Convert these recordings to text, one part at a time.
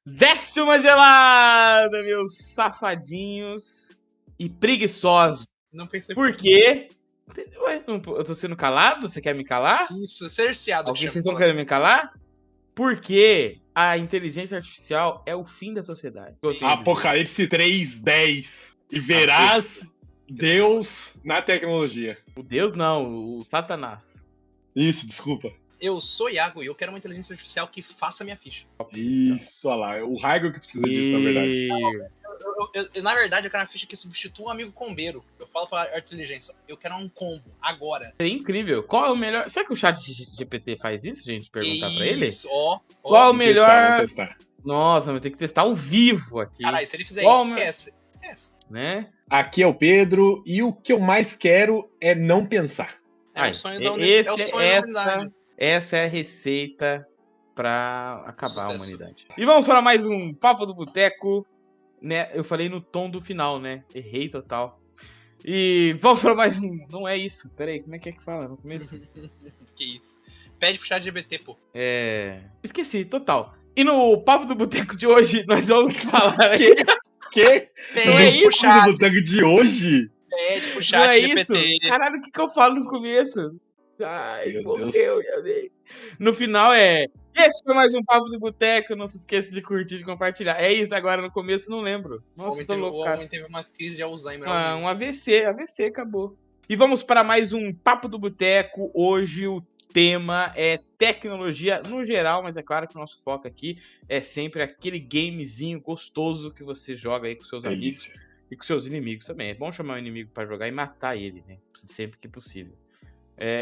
Desce uma gelada, meus safadinhos e preguiçosos. Não pensei Por quê? Ué, eu tô sendo calado? Você quer me calar? Isso, cerceado. Alguém vocês estão querendo me calar? Porque a inteligência artificial é o fim da sociedade. Apocalipse 3:10. E verás Deus na tecnologia. O Deus não, o Satanás. Isso, desculpa. Eu sou Iago e eu quero uma inteligência artificial que faça minha ficha. Isso, olha lá. É o Raigo que precisa disso, na verdade. Na verdade, eu quero uma ficha que substitua um amigo combeiro. Eu falo pra inteligência, eu quero um combo, agora. É incrível. Qual é o melhor... Será que o chat GPT faz isso, gente? Perguntar pra ele? Isso, ó. Qual é o melhor... Vamos testar. Nossa, vai ter que testar ao vivo aqui. Caralho, se ele fizer Qual isso, esquece. Né? Aqui é o Pedro e o que eu mais quero é não pensar. É o sonho da humanidade. Essa é a receita pra acabar a humanidade. E vamos para mais um Papo do Boteco, né? Eu falei no tom do final, né? Errei total. E vamos para mais um. Não é isso. Pera aí, como é que fala no começo? Que isso. Pede pro chat GPT, pô. Esqueci, total. E no Papo do Boteco de hoje, nós vamos falar... Que? Não é isso? O Papo do Boteco de hoje? Pede pro Não chat é GPT. isso? Caralho, o que eu falo no começo? Ai, Meu morreu, Deus. meu Deus. No final esse foi mais um Papo de Boteco. Não se esqueça de curtir, de compartilhar. É isso, agora no começo não lembro. Nossa, tô louco, O cara. homem teve uma crise de Alzheimer. Um AVC, acabou. E vamos para mais um Papo do Boteco. Hoje o tema é tecnologia no geral, mas é claro que o nosso foco aqui é sempre aquele gamezinho gostoso que você joga aí com seus amigos e com seus inimigos também. É bom chamar o inimigo para jogar e matar ele, né? Sempre que possível.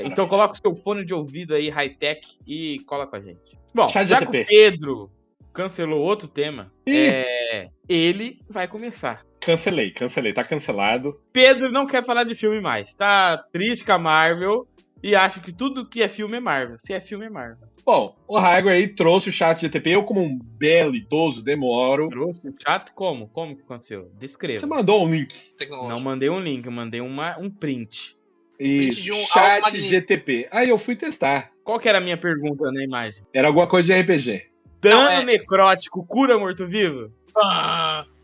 Então coloca o seu fone de ouvido aí, high-tech, e cola com a gente. Bom, já que o Pedro cancelou outro tema, ele vai começar. Cancelei, tá cancelado. Pedro não quer falar de filme mais, tá triste com a Marvel e acha que tudo que é filme é Marvel. Se é filme, é Marvel. Bom, o Raigo aí trouxe o chat GTP. Eu, como um belo idoso, demoro. Trouxe o chat como? Como que aconteceu? Descreva. Você mandou um link. Não mandei um link, eu mandei um print. Isso, chat GTP. Aí eu fui testar. Qual que era a minha pergunta na imagem? Era alguma coisa de RPG. Dano necrótico cura morto-vivo?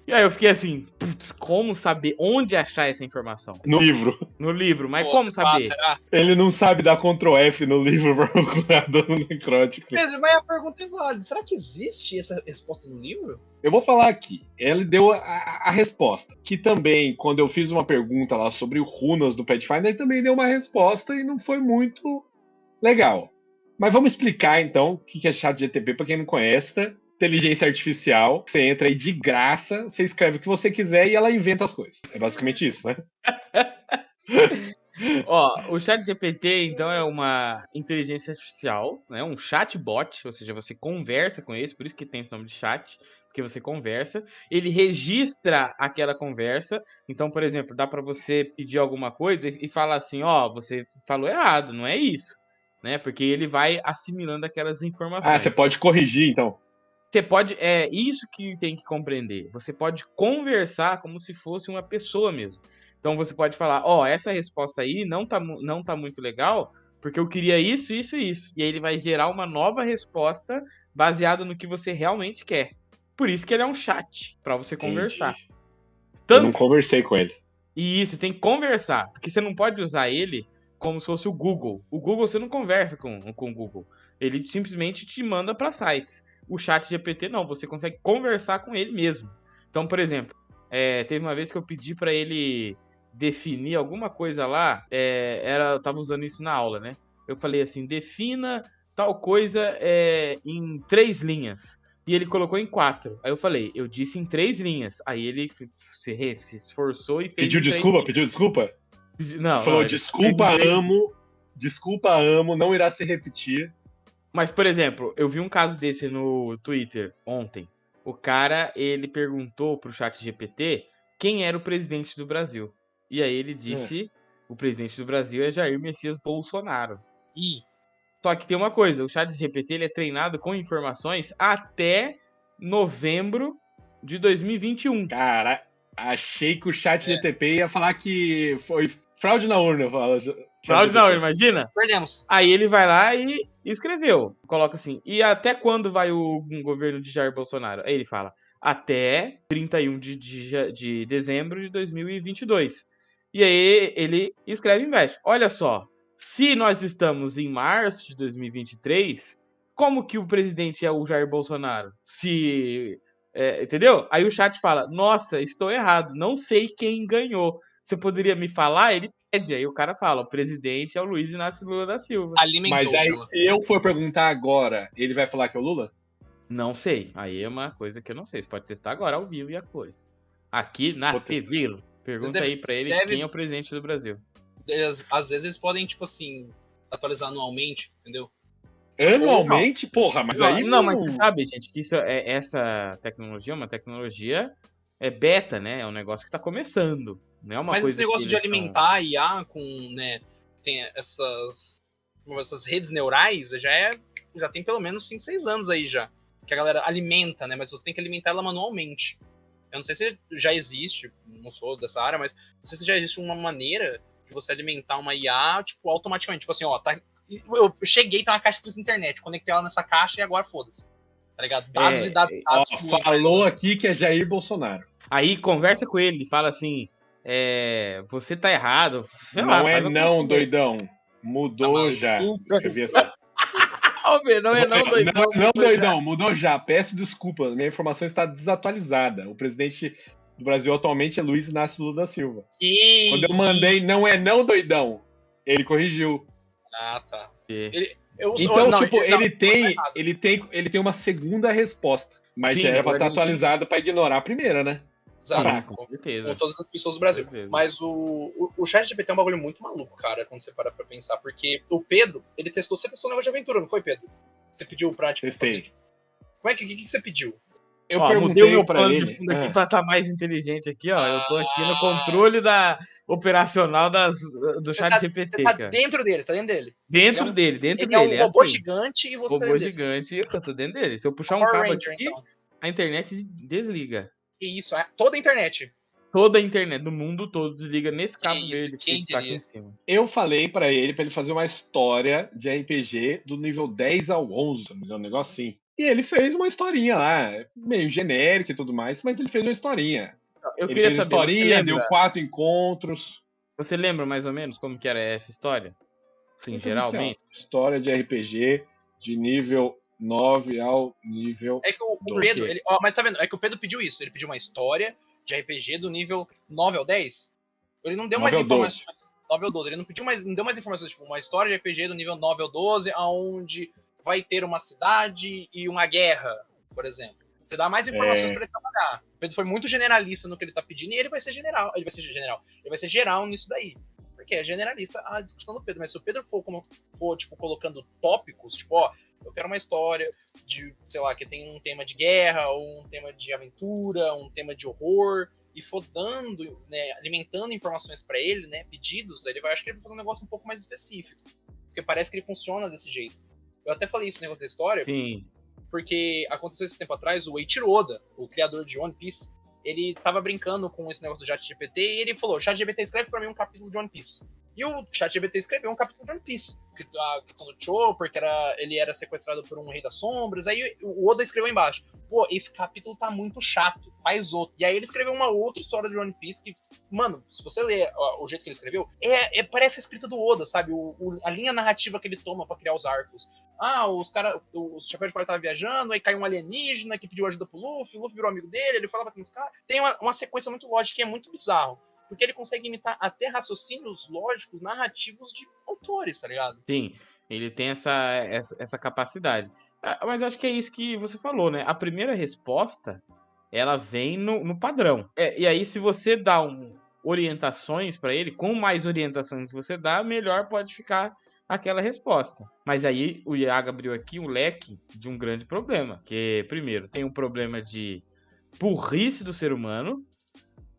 E aí eu fiquei assim, putz, como saber onde achar essa informação? No livro. No livro, mas como saber? Ele não sabe dar Ctrl F no livro pra procurar dano necrótico. Mas a pergunta é válida. Será que existe essa resposta no livro? Eu vou falar aqui. Ele deu a resposta. Que também, quando eu fiz uma pergunta lá sobre runas do Pathfinder, ele também deu uma resposta e não foi muito legal. Mas vamos explicar, então, o que é chat GTP pra quem não conhece. Inteligência artificial, você entra aí de graça, você escreve o que você quiser e ela inventa as coisas. É basicamente isso, né? Ó, o chat GPT, então, é uma inteligência artificial, né? Um chatbot, ou seja, você conversa com ele, por isso que tem o nome de chat, porque você conversa. Ele registra aquela conversa, então, por exemplo, dá para você pedir alguma coisa e falar assim, ó, você falou errado, não é isso, né? Porque ele vai assimilando aquelas informações. Ah, você pode corrigir, então. Você pode, é isso que tem que compreender. Você pode conversar como se fosse uma pessoa mesmo. Então você pode falar, ó, essa resposta aí não tá muito legal, porque eu queria isso, isso e isso. E aí ele vai gerar uma nova resposta baseada no que você realmente quer. Por isso que ele é um chat, para você conversar. Eu não conversei com ele. E isso, tem que conversar, porque você não pode usar ele como se fosse o Google. O Google você não conversa com o Google. Ele simplesmente te manda para sites. O chat GPT não, você consegue conversar com ele mesmo. Então, por exemplo, teve uma vez que eu pedi para ele definir alguma coisa lá, eu tava usando isso na aula, né? Eu falei assim, defina tal coisa em 3 linhas. E ele colocou em 4. Aí eu falei, eu disse em 3 linhas. Aí ele se esforçou e fez. Pediu desculpa? Não. Falou, desculpa, amo, não irá se repetir. Mas, por exemplo, eu vi um caso desse no Twitter ontem. O cara, ele perguntou pro chat GPT quem era o presidente do Brasil. E aí ele disse, o presidente do Brasil é Jair Messias Bolsonaro. Só que tem uma coisa, o chat GPT ele é treinado com informações até novembro de 2021. Cara, achei que o chat GTP ia falar que foi fraude na urna. Fraude não, imagina? Perdemos. Aí ele vai lá e escreveu. Coloca assim, e até quando vai o governo de Jair Bolsonaro? Aí ele fala, até 31 de dezembro de 2022. E aí ele escreve embaixo, olha só, se nós estamos em março de 2023, como que o presidente é o Jair Bolsonaro? Entendeu? Aí o chat fala, nossa, estou errado, não sei quem ganhou. Você poderia me falar? Ele pede. Aí o cara fala, o presidente é o Luiz Inácio Lula da Silva. Alimentou, Mas aí, chama. se eu for perguntar agora, ele vai falar que é o Lula? Não sei. Aí é uma coisa que eu não sei. Você pode testar agora ao vivo e a cores. Aqui na Vou testar. TV. Pergunta aí pra ele quem é o presidente do Brasil. Às vezes eles podem, tipo assim, atualizar anualmente, entendeu? Anualmente? Porra, mas aí... Não, mas você sabe, gente, que essa tecnologia é uma tecnologia beta, né? É um negócio que tá começando. Não é uma Mas coisa esse negócio que de eles alimentar a IA com, né, tem essas redes neurais, já tem pelo menos 5, 6 anos aí já. Que a galera alimenta, né? Mas você tem que alimentar ela manualmente. Eu não sei se já existe, não sou dessa área, mas não sei se já existe uma maneira de você alimentar uma IA, tipo, automaticamente. Tipo assim, ó, tá, eu cheguei, tem uma caixa escrita internet, conectei ela nessa caixa e agora foda-se. Tá ligado? Dados e dados. Falou aqui que é Jair Bolsonaro. Aí conversa com ele, fala assim, você tá errado. Não é não, doidão. Mudou já. Escrevi assim. Não é não, doidão. Não, doidão, mudou já. Peço desculpa, minha informação está desatualizada. O presidente do Brasil atualmente é Luiz Inácio Lula da Silva. Quando eu mandei não é não, doidão, ele corrigiu. Ah, tá. Ele tem uma segunda resposta, mas já era pra estar atualizada pra ignorar a primeira, né? Exato, com certeza. Com todas as pessoas do Brasil. Mas o ChatGPT é um bagulho muito maluco, cara, quando você para pra pensar. Porque o Pedro, você testou um negócio de aventura, não foi, Pedro? Você pediu pra, tipo, testei. Fazer... Como é que você pediu? Eu perguntei o meu plano de fundo aqui pra estar mais inteligente aqui, ó. Eu tô aqui no controle da operacional do ChatGPT, cara. Você tá dentro dele, você tá dentro dele. Dentro dele. Ele é um robô gigante e você tá dentro dele. Robô gigante, eu tô dentro dele. Se eu puxar um cabo aqui, então, a internet desliga. Que isso, toda a internet. Toda a internet do mundo todo desliga nesse cabo dele que tá aqui em cima. Eu falei pra ele fazer uma história de RPG do nível 10 ao 11, um negócio assim. E ele fez uma historinha lá, meio genérica e tudo mais, mas ele fez uma historinha. Eu queria saber, historinha, deu 4 encontros. Você lembra mais ou menos como que era essa história? Sim, geralmente. História de RPG de nível 9 ao nível... É que o Pedro, mas tá vendo, é que o Pedro pediu isso, ele pediu uma história de RPG do nível 9 ao 10. Ele não deu mais informações. 9 ao 12, ele não deu mais informações, tipo, uma história de RPG do nível 9 ao 12, aonde vai ter uma cidade e uma guerra, por exemplo. Você dá mais informações pra ele trabalhar. O Pedro foi muito generalista no que ele tá pedindo e ele vai ser geral. Ele vai ser geral nisso daí. Porque é generalista a discussão do Pedro. Mas se o Pedro for tipo, colocando tópicos, tipo, ó, eu quero uma história de, sei lá, que tem um tema de guerra, ou um tema de aventura, um tema de horror, e for dando, né, alimentando informações pra ele, né, pedidos, ele vai, acho que ele vai fazer um negócio um pouco mais específico. Porque parece que ele funciona desse jeito. Eu até falei isso no negócio da história. Sim. Porque aconteceu esse tempo atrás, o Eiichiro Oda, o criador de One Piece, ele tava brincando com esse negócio do ChatGPT e ele falou, ChatGPT, escreve pra mim um capítulo de One Piece. E o ChatGPT escreveu um capítulo de One Piece. A questão do Chopper, que ele era sequestrado por um Rei das Sombras. Aí o Oda escreveu embaixo, pô, esse capítulo tá muito chato, faz outro. E aí ele escreveu uma outra história de One Piece que, mano, se você ler o jeito que ele escreveu, parece a escrita do Oda, sabe? A linha narrativa que ele toma pra criar os arcos. O Chapéu de Palha tava viajando, aí caiu um alienígena que pediu ajuda pro Luffy, o Luffy virou amigo dele, ele falava com os caras. Tem uma sequência muito lógica que é muito bizarro. Porque ele consegue imitar até raciocínios lógicos, narrativos de autores, tá ligado? Sim, ele tem essa capacidade. Mas acho que é isso que você falou, né? A primeira resposta, ela vem no padrão. E aí, se você dá orientações para ele, com mais orientações que você dá, melhor pode ficar aquela resposta. Mas aí, o Iago abriu aqui um leque de um grande problema. Que, primeiro, tem um problema de burrice do ser humano,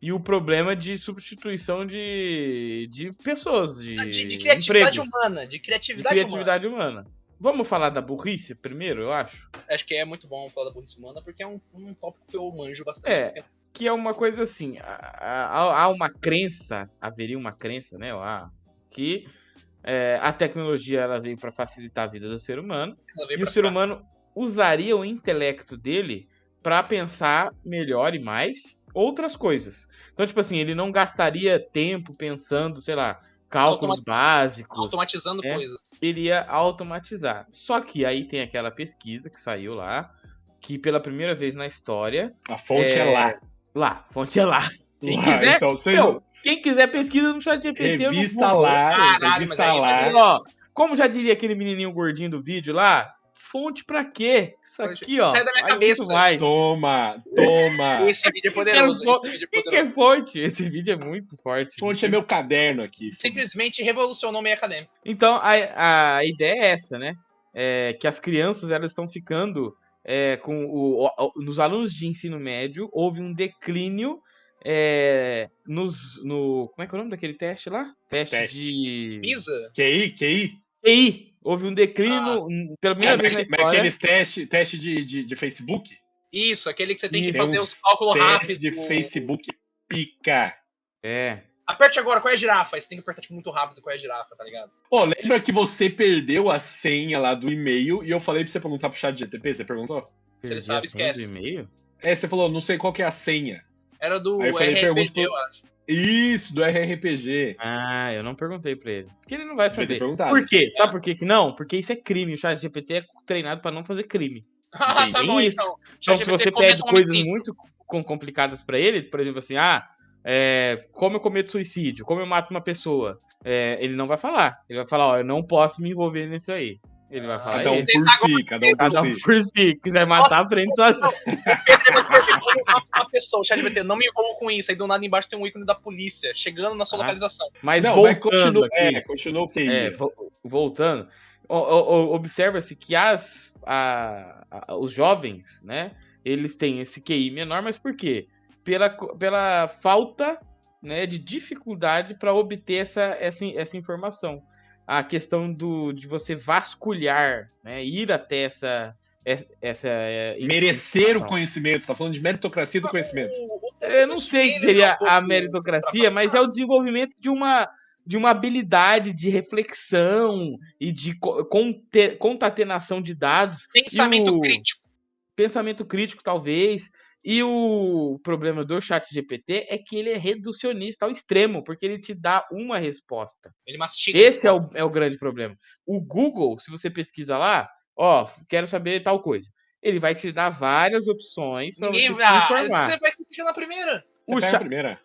e o problema de substituição de pessoas, de criatividade empregos, humana, de criatividade humana. Vamos falar da burrice primeiro, eu acho? Acho que é muito bom falar da burrice humana, porque é um tópico que eu manjo bastante. Que é uma coisa assim, há uma crença, haveria uma crença, né, que a tecnologia ela veio para facilitar a vida do ser humano, e o ser ficar. humano usaria o intelecto dele para pensar melhor e mais outras coisas. Então, tipo assim, ele não gastaria tempo pensando, sei lá, cálculos básicos. Automatizando coisas. Ele ia automatizar. Só que aí tem aquela pesquisa que saiu lá, que pela primeira vez na história... A fonte é lá. Lá, fonte é lá. Quem Lá, quiser, então, você... quem quiser pesquisa no ChatGPT. Revista lá, Caralho, revista lá. Ó, como já diria aquele menininho gordinho do vídeo lá, fonte pra quê? Isso aqui, ó. Sai da minha cabeça. Toma. Esse vídeo é poderoso. Quem que é fonte? Esse vídeo é muito forte. Fonte é meu caderno aqui. Simplesmente revolucionou o meio acadêmico. Então, a ideia é essa, né? Que as crianças elas estão ficando nos alunos de ensino médio, houve um declínio como é que é o nome daquele teste lá? Teste de... PISA? QI? Houve um declínio pela primeira vez na história. Aqueles teste de Facebook? Isso, aquele que você tem que fazer os cálculos rápidos. De Facebook pica. Aperte agora, qual é a girafa? Aí você tem que apertar tipo, muito rápido qual é a girafa, tá ligado? Lembra que você perdeu a senha lá do e-mail e eu falei pra você perguntar pro chat GTP? Você perguntou? Se ele sabe, esquece. Do e-mail? Você falou, não sei qual que é a senha. Era do RPG, eu acho. Isso, do RRPG. Eu não perguntei pra ele. Porque ele não vai saber. Por quê? Sabe por que não? Porque isso é crime. O ChatGPT é treinado pra não fazer crime. Tá bom, isso. Então, se você pede coisas muito complicadas pra ele, por exemplo, assim, como eu cometo suicídio, como eu mato uma pessoa, ele não vai falar. Ele vai falar, eu não posso me envolver nisso aí. Ele vai falar cada um por si. Se quiser matar, aprende sozinho. Uma pessoa, o ChatGPT, não me envolvo com isso. Aí do nada embaixo tem um ícone da polícia chegando na sua localização. Mas continua o QI. Voltando, observa-se que os jovens, né, eles têm esse QI menor, mas por quê? Pela falta, né, de dificuldade para obter essa informação. A questão de você vasculhar, né, ir até essa merecer o conhecimento. Você tá falando de meritocracia do conhecimento. Eu não sei se seria a meritocracia, mas é o desenvolvimento de uma habilidade de reflexão e de concatenação de dados. Pensamento crítico, talvez. E o problema do ChatGPT é que ele é reducionista ao extremo, porque ele te dá uma resposta. Ele mastiga. Esse é o grande problema. O Google, se você pesquisa lá, quero saber tal coisa. Ele vai te dar várias opções para você se informar. Você vai clicar na primeira. Você pega a primeira.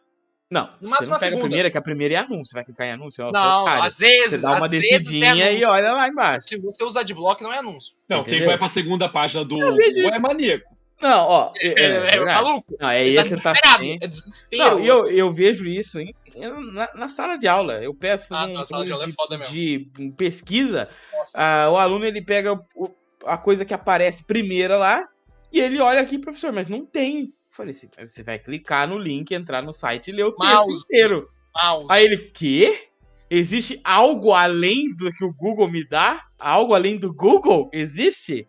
Não, você não pega a primeira, que a primeira é anúncio. Você vai clicar em anúncio. Não, às vezes. Você dá uma descidinha e olha lá embaixo. Se você usar adblock, não é anúncio. Não, quem vai pra segunda página do Google é maníaco. Não, é maluco. Não, aí tá desesperado. É desespero. Não, eu vejo isso na sala de aula. Eu peço de pesquisa. O aluno ele pega a coisa que aparece primeira lá e ele olha aqui, professor, mas não tem. Eu falei assim, você vai clicar no link, entrar no site e ler o texto inteiro. Aí ele, quê? Existe algo além do que o Google me dá? Algo além do Google? Existe?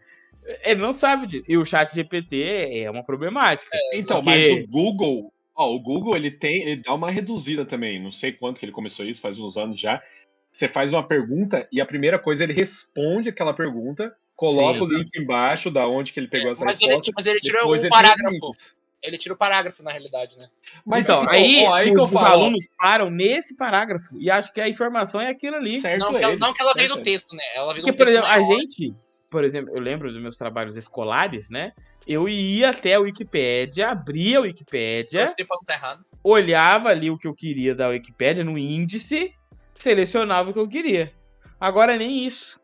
Ele não sabe disso. E o ChatGPT é uma problemática. Então, mas o Google ele dá uma reduzida também. Não sei quanto que ele começou isso, faz uns anos já. Você faz uma pergunta e a primeira coisa ele responde aquela pergunta, coloca o link embaixo da onde que ele pegou essa resposta. Mas ele tira um parágrafo. Ele tira o parágrafo, na realidade, né? Mas então, aí os alunos param nesse parágrafo e acham que a informação é aquilo ali. Não que ela veio do texto, né? Ela veio do texto. Por exemplo, a gente... Por exemplo, eu lembro dos meus trabalhos escolares, né? Eu ia até a Wikipédia, abria a Wikipédia, olhava ali o que eu queria da Wikipédia no índice, selecionava o que eu queria. Agora nem isso.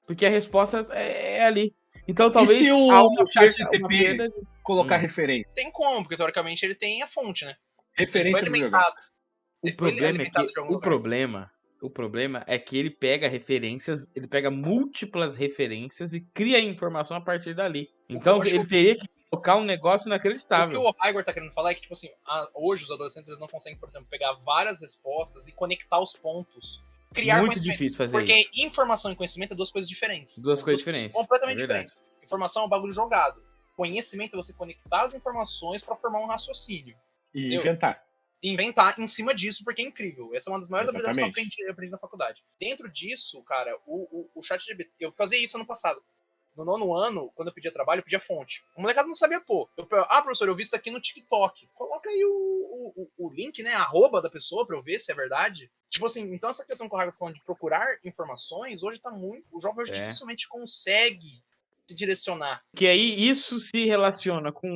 Porque a resposta é ali. Então talvez e se o ChatGPT colocar referência? Tem como, porque teoricamente ele tem a fonte, né? Referência do jogado. O problema é que ele pega referências, ele pega múltiplas referências e cria informação a partir dali. Então ele teria que colocar um negócio inacreditável. O que o Igor tá querendo falar é que, tipo assim, hoje os adolescentes eles não conseguem, por exemplo, pegar várias respostas e conectar os pontos. Criar muito difícil fazer porque isso. Porque informação e conhecimento é duas coisas diferentes. Duas coisas diferentes. Completamente diferentes. Informação é um bagulho jogado. Conhecimento é você conectar as informações para formar um raciocínio. E inventar. inventar em cima disso, porque é incrível. Essa é uma das maiores habilidades que eu aprendi na faculdade. Dentro disso, cara, o ChatGPT, eu fazia isso ano passado. No 9º ano, quando eu pedia trabalho, eu pedia fonte. O molecado não sabia pôr. Professor, eu vi isso aqui no TikTok. Coloca aí o link, né, a arroba da pessoa pra eu ver se é verdade. Tipo assim, então essa questão que o Raga tá falando de procurar informações, hoje tá muito... O jovem hoje dificilmente consegue se direcionar. Que aí isso se relaciona com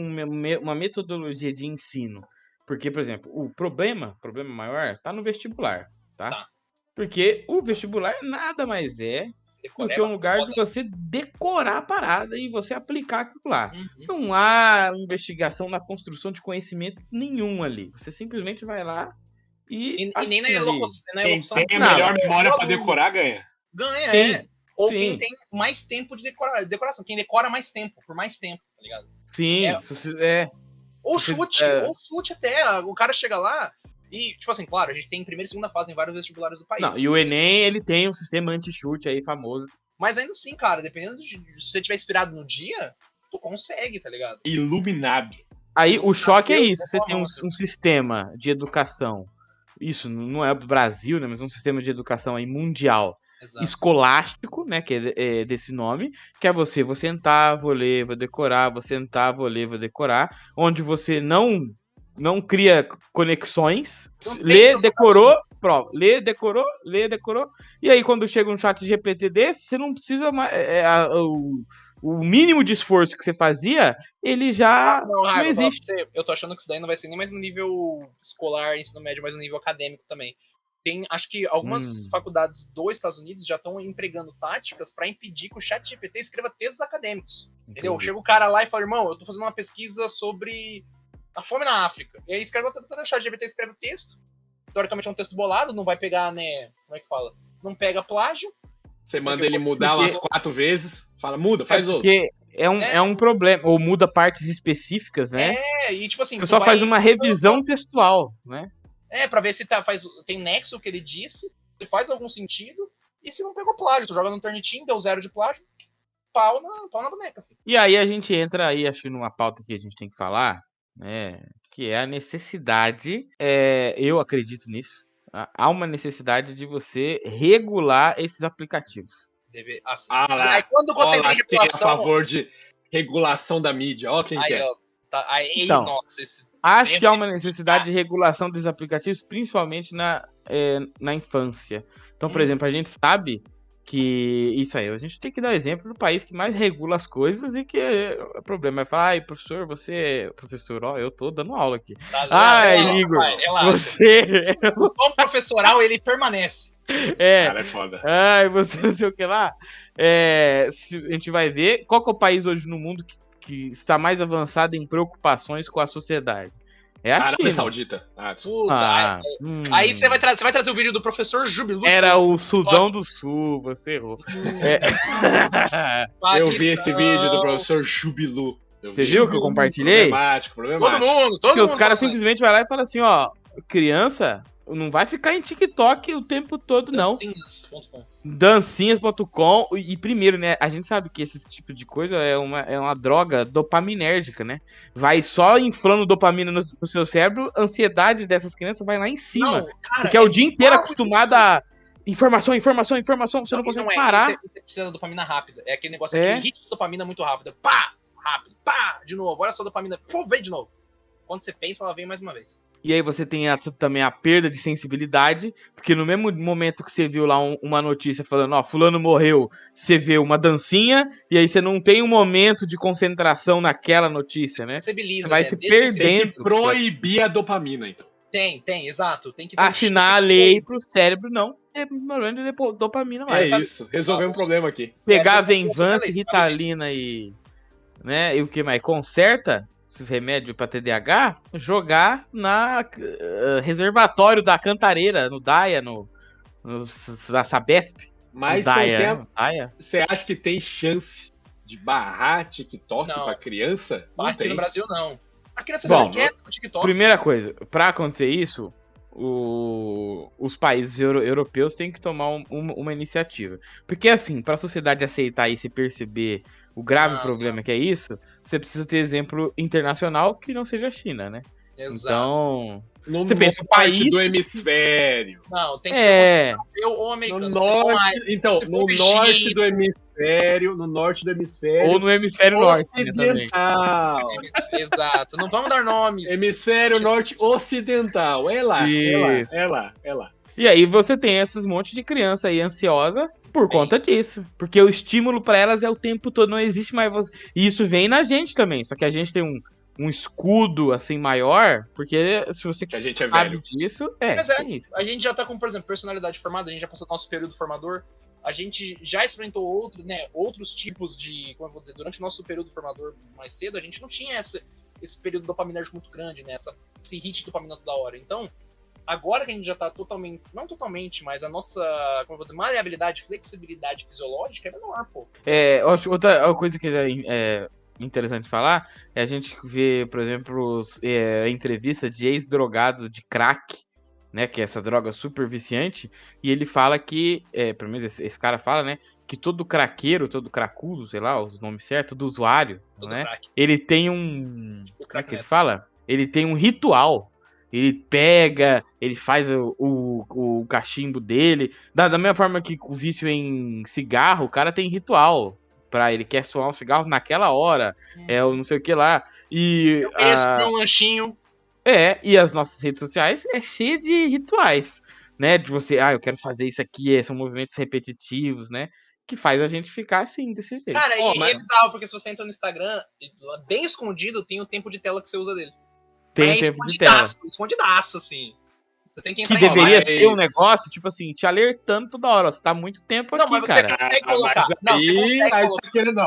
uma metodologia de ensino. Porque, por exemplo, o problema maior tá no vestibular, tá? Porque o vestibular nada mais é do que um lugar de você decorar a parada e você aplicar aquilo lá. Não há investigação na construção de conhecimento nenhum ali. Você simplesmente vai lá e nem na elocução. Quem tem a melhor memória pra decorar, ganha. Ganha, Ou quem tem mais tempo de decoração. Quem decora mais tempo, por mais tempo, tá ligado? Sim, Ou chute até. O cara chega lá e, tipo assim, claro, a gente tem primeira e segunda fase em vários vestibulares do país. Não, e o Enem, ele tem um sistema anti-chute aí famoso. Mas ainda assim, cara, dependendo de se você tiver inspirado no dia, tu consegue, tá ligado? Iluminado. Aí o choque é isso, você tem um sistema de educação, isso não é do Brasil, né, mas um sistema de educação aí mundial, escolástico, né, que é desse nome, que é você vou sentar, vou ler, vou decorar, vou sentar, vou ler, vou decorar, onde você não cria conexões, lê, decorou, prova, lê, decorou, e aí quando chega um chat GPT desse, você não precisa mais, o mínimo de esforço que você fazia, ele já não existe. Eu tô achando que isso daí não vai ser nem mais no nível escolar, ensino médio, mas no nível acadêmico também. Tem, acho que algumas faculdades dos Estados Unidos já estão empregando táticas para impedir que o ChatGPT escreva textos acadêmicos. Entendeu? Chega o cara lá e fala, irmão, eu tô fazendo uma pesquisa sobre a fome na África. E aí o ChatGPT escreve o texto. Teoricamente é um texto bolado, não vai pegar, né? Como é que fala? Não pega plágio. Você manda ele mudar umas 4 vezes, fala, muda, faz outro. Porque é um problema, ou muda partes específicas, né? E tipo assim... Você só faz uma revisão textual, né? Pra ver se tem nexo o que ele disse, se faz algum sentido, e se não pegou plágio. Tu joga no Turnitin, deu 0 de plágio, pau na boneca, filho. E aí a gente entra aí, acho que numa pauta que a gente tem que falar, né? Que é a necessidade, eu acredito nisso, há uma necessidade de você regular esses aplicativos. Aí quando você tem regulação... a favor de regulação da mídia, ó quem quer. Então, nossa, acho que há uma necessidade de regulação dos aplicativos, principalmente na infância. Então, por exemplo, a gente sabe que isso aí, a gente tem que dar exemplo do país que mais regula as coisas e que o problema é falar, ai, professor, professor, ó, eu tô dando aula aqui. Igor, você... O tom professoral, ele permanece. Cara, é foda. Ai, você não sei o que lá. A gente vai ver qual que é o país hoje no mundo que está mais avançado em preocupações com a sociedade. É a China. Saudita. Aí você vai trazer o vídeo do professor Jubilu. Era o Sudão do Sul, você errou. Eu vi esse vídeo do professor Jubilu. Você viu que eu compartilhei? Problemático. Todo mundo. Porque os caras simplesmente vai lá e falam assim, ó, criança não vai ficar em TikTok o tempo todo, não. Dancinhas.com. E primeiro, né, a gente sabe que esse tipo de coisa é uma droga dopaminérgica, né? Vai só inflando dopamina no seu cérebro, a ansiedade dessas crianças vai lá em cima. Não, cara, porque é o dia inteiro acostumado a informação, você não consegue parar. Você precisa de dopamina rápida. É aquele negócio, aquele ritmo de dopamina muito rápido. Pá, rápido, pá, de novo. Olha só a dopamina, vem de novo. Quando você pensa, ela vem mais uma vez. E aí você tem também a perda de sensibilidade, porque no mesmo momento que você viu lá uma notícia falando, ó, fulano morreu, você vê uma dancinha, e aí você não tem um momento de concentração naquela notícia, né? Você vai se perdendo. Tem que proibir a dopamina, então. Tem, exato. Tem que assinar a lei pro cérebro não ter problema de dopamina mais. É isso, resolver um problema aqui. Pegar Venvance, Ritalina e o que mais? Conserta esses remédios para TDAH, jogar na reservatório da Cantareira, no DAIA, na Sabesp. Mas você acha que tem chance de barrar TikTok para criança? Aqui no Brasil, não. A criança não quer no TikTok. Primeira coisa, para acontecer isso, os países europeus têm que tomar uma iniciativa. Porque, assim, para a sociedade aceitar isso e perceber o grave problema que é isso, você precisa ter exemplo internacional que não seja a China, né? Exato. Então, No você pensa, o norte país... do hemisfério. Não, tem que ser europeu ou No americano. norte, então, se for no Egito- norte do hemisfério, Ou no hemisfério norte, né, também. ocidental. Exato. Não vamos dar nomes. Hemisfério norte ocidental. É lá, é lá, Isso. é lá, é lá. E aí você tem esses monte de criança aí ansiosa por conta disso. Porque o estímulo pra elas é o tempo todo, não existe mais você. E isso vem na gente também, só que a gente tem um escudo assim maior, porque se você Que a gente é sabe velho. disso, Mas é, tem isso. a gente já tá com, por exemplo, personalidade formada, a gente já passou do nosso período formador, a gente já experimentou outros tipos de, como eu vou dizer, durante o nosso período formador mais cedo, a gente não tinha esse período dopaminérgico muito grande, né, esse hit dopamina toda hora. Então, agora que a gente já tá totalmente, não totalmente, mas a nossa, como eu vou dizer, maleabilidade, flexibilidade fisiológica é menor, pô. Eu acho outra coisa que é interessante falar é a gente ver, por exemplo, a entrevista de ex-drogado de crack, né, que é essa droga super viciante, e ele fala que, pelo menos esse cara fala, né, que todo craqueiro, todo cracudo, sei lá, os nomes certos, do usuário, Todo né, crack. ele tem como é que ele fala? Ele tem um ritual. Ele pega, ele faz o cachimbo dele. Da mesma forma que o vício em cigarro, o cara tem ritual. Ele quer soar um cigarro naquela hora. É o não sei o que lá. E, Eu queria comer um lanchinho. e as nossas redes sociais é cheia de rituais. Né? De você, eu quero fazer isso aqui. São movimentos repetitivos, né? Que faz a gente ficar assim, desse jeito. Cara, é bizarro, porque se você entra no Instagram, bem escondido, tem o tempo de tela que você usa dele. Tem tempo de tela. Escondidaço, assim. Você tem que Que entrar deveria ser um negócio, tipo assim, te alertando toda hora. Ó, você tá muito tempo aqui, mas você cara. consegue colocar. Aí tá querendo,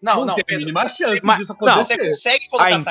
não tem a mínima chance disso acontecer. Você consegue colocar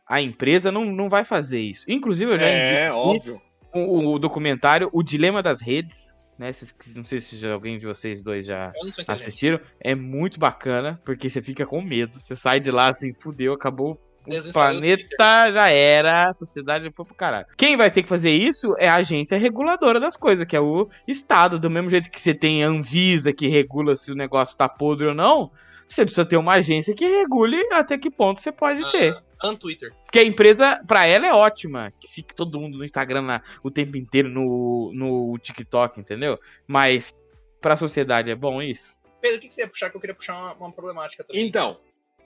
a empresa não vai fazer isso. Inclusive, eu já indico óbvio. O documentário O Dilema das Redes, né? Não sei se alguém de vocês dois já assistiram. É muito bacana, porque você fica com medo. Você sai de lá assim, fudeu, acabou. O planeta já era, a sociedade foi pro caralho. Quem vai ter que fazer isso é a agência reguladora das coisas, que é o Estado. Do mesmo jeito que você tem a Anvisa, que regula se o negócio tá podre ou não, você precisa ter uma agência que regule até que ponto você pode ter. Twitter. Porque a empresa, pra ela, é ótima. Que fique todo mundo no Instagram o tempo inteiro, no TikTok, entendeu? Mas pra sociedade é bom isso? Pedro, o que você ia puxar? Que eu queria puxar uma problemática também. Então,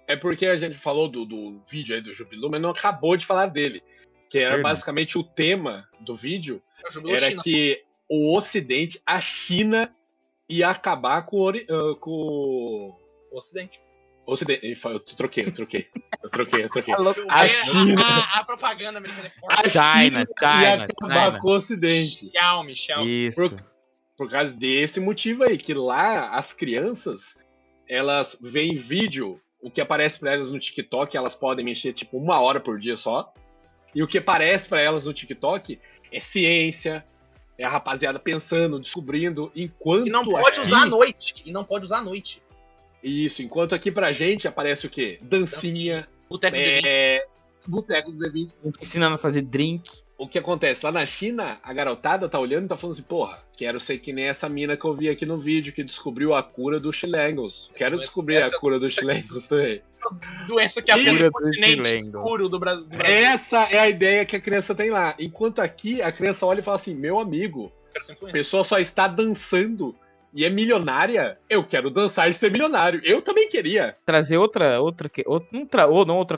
é porque a gente falou do vídeo aí do Jubilu, mas não acabou de falar dele. Que era basicamente o tema do vídeo. Era que o Ocidente, a China, ia acabar com o Ocidente. Eu troquei. A China. A propaganda americana é forte. China. Ia acabar com o Ocidente. Xiaomi. Isso. Por causa desse motivo aí, que lá as crianças, elas veem vídeo, o que aparece pra elas no TikTok, elas podem mexer tipo 1 hora por dia só. E o que aparece pra elas no TikTok é ciência, é a rapaziada pensando, descobrindo, enquanto... E não pode usar à noite. Isso, enquanto aqui pra gente aparece o quê? Dancinha. Boteco do D20. Boteco do D20. Ensinando a fazer drink. O que acontece? Lá na China, a garotada tá olhando e tá falando assim, porra, quero ser que nem essa mina que eu vi aqui no vídeo, que descobriu a cura do Chilengos. Quero descobrir a cura do Chilengos também. Essa doença que afeta o continente escuro do Brasil. Essa é a ideia que a criança tem lá. Enquanto aqui, a criança olha e fala assim, meu amigo, a pessoa só está dançando e é milionária, eu quero dançar e ser milionário. Eu também queria. Trazer outra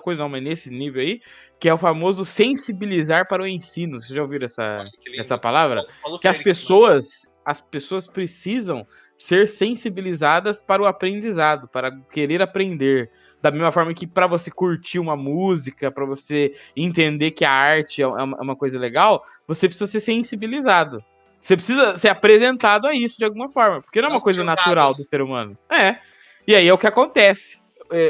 coisa, não, mas nesse nível aí, que é o famoso sensibilizar para o ensino. Vocês já ouviram essa palavra? Que as pessoas precisam ser sensibilizadas para o aprendizado, para querer aprender. Da mesma forma que para você curtir uma música, para você entender que a arte é uma coisa legal, você precisa ser sensibilizado. Você precisa ser apresentado a isso de alguma forma, porque não é uma coisa natural do ser humano. E aí é o que acontece.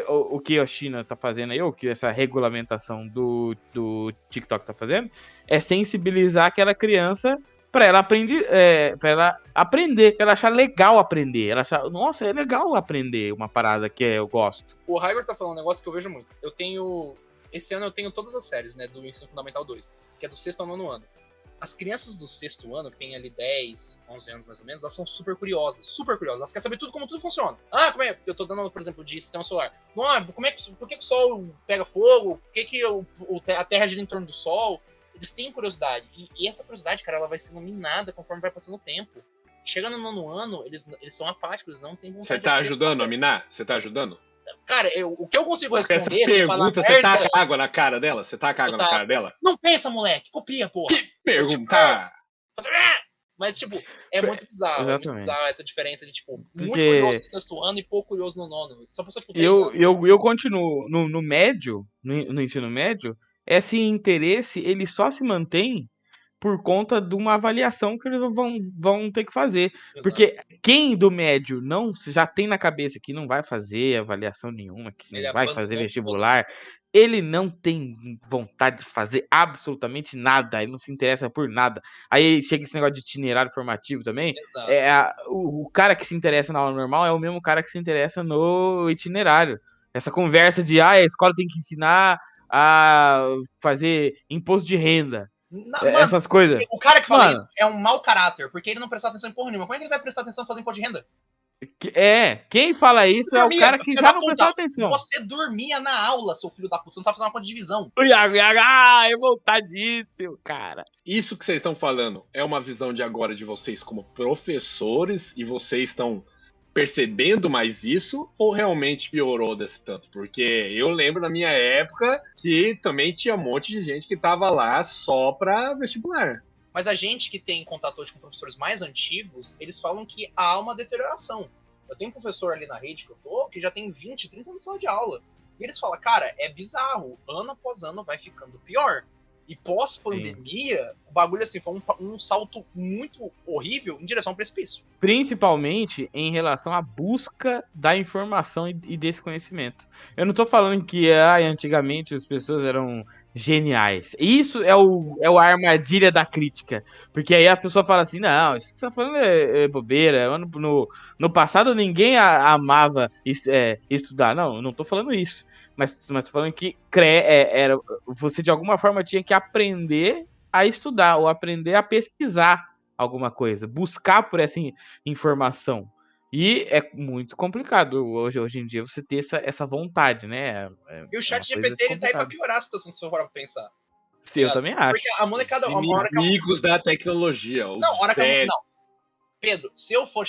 O que a China tá fazendo aí, o que essa regulamentação do TikTok tá fazendo, é sensibilizar aquela criança pra ela aprender, pra ela achar legal aprender. Ela achar, nossa, é legal aprender uma parada que eu gosto. O Raigor tá falando um negócio que eu vejo muito. Esse ano eu tenho todas as séries, né, do Ensino Fundamental 2, que é do 6º ao 9º ano. as crianças do 6º ano, que tem ali 10, 11 anos mais ou menos, elas são super curiosas, super curiosas. Elas querem saber como tudo funciona. Como é? Eu tô dando, por exemplo, de sistema solar. Por que o Sol pega fogo? Por que a Terra gira em torno do Sol? Eles têm curiosidade. E essa curiosidade, cara, ela vai sendo minada conforme vai passando o tempo. Chegando no 9º ano, eles são apáticos, não tem vontade. Você tá ajudando a minar? Você tá ajudando? Cara, o que eu consigo responder... Essa pergunta, você taca água na cara dela? Você taca água na cara dela? Não pensa, moleque. Copia, porra. Que pergunta? Mas, tipo, é muito bizarro. Exatamente. É muito bizarro essa diferença de, tipo, muito Porque... curioso no 6º ano e pouco curioso no 9º. Só passou, tipo, 3 anos. Eu continuo no médio, no ensino médio, esse interesse, ele só se mantém por conta de uma avaliação que eles vão ter que fazer. Exato. Porque quem do médio não já tem na cabeça que não vai fazer avaliação nenhuma, que não vai fazer vestibular, ele não tem vontade de fazer absolutamente nada, ele não se interessa por nada. Aí chega esse negócio de itinerário formativo também. O cara que se interessa na aula normal é o mesmo cara que se interessa no itinerário. Essa conversa de a escola tem que ensinar a fazer imposto de renda. Essas coisas. O cara que fala isso é um mau caráter, porque ele não presta atenção em porra nenhuma. Como é que ele vai prestar atenção fazendo imposto de renda? Quem fala isso é o cara que já não prestou atenção. Você dormia na aula, seu filho da puta. Você não sabe fazer uma conta de divisão. Iago, é voltadíssimo, cara. Isso que vocês estão falando é uma visão de agora de vocês como professores e vocês estão percebendo mais isso ou realmente piorou desse tanto? Porque eu lembro na minha época que também tinha um monte de gente que tava lá só pra vestibular. Mas a gente que tem contato hoje com professores mais antigos, eles falam que há uma deterioração. Eu tenho um professor ali na rede que eu tô, que já tem 20, 30 anos de sala de aula. E eles falam, cara, é bizarro, ano após ano vai ficando pior. E pós-pandemia, o bagulho assim foi um salto muito horrível em direção ao precipício. Principalmente em relação à busca da informação e desse conhecimento. Eu não tô falando que antigamente as pessoas eram geniais. Isso é a armadilha da crítica. Porque aí a pessoa fala assim, não, isso que você tá falando é bobeira. No passado ninguém amava estudar. Não, eu não tô falando isso. Mas tô falando que você de alguma forma tinha que aprender a estudar ou aprender a pesquisar alguma coisa, buscar por essa informação. E é muito complicado hoje em dia você ter essa vontade, né? E o chat GPT ele tá aí pra piorar a situação, se você for pensar. Sim, eu também acho. Porque a molecada... Inimigos da tecnologia. Não, Pedro, se eu for...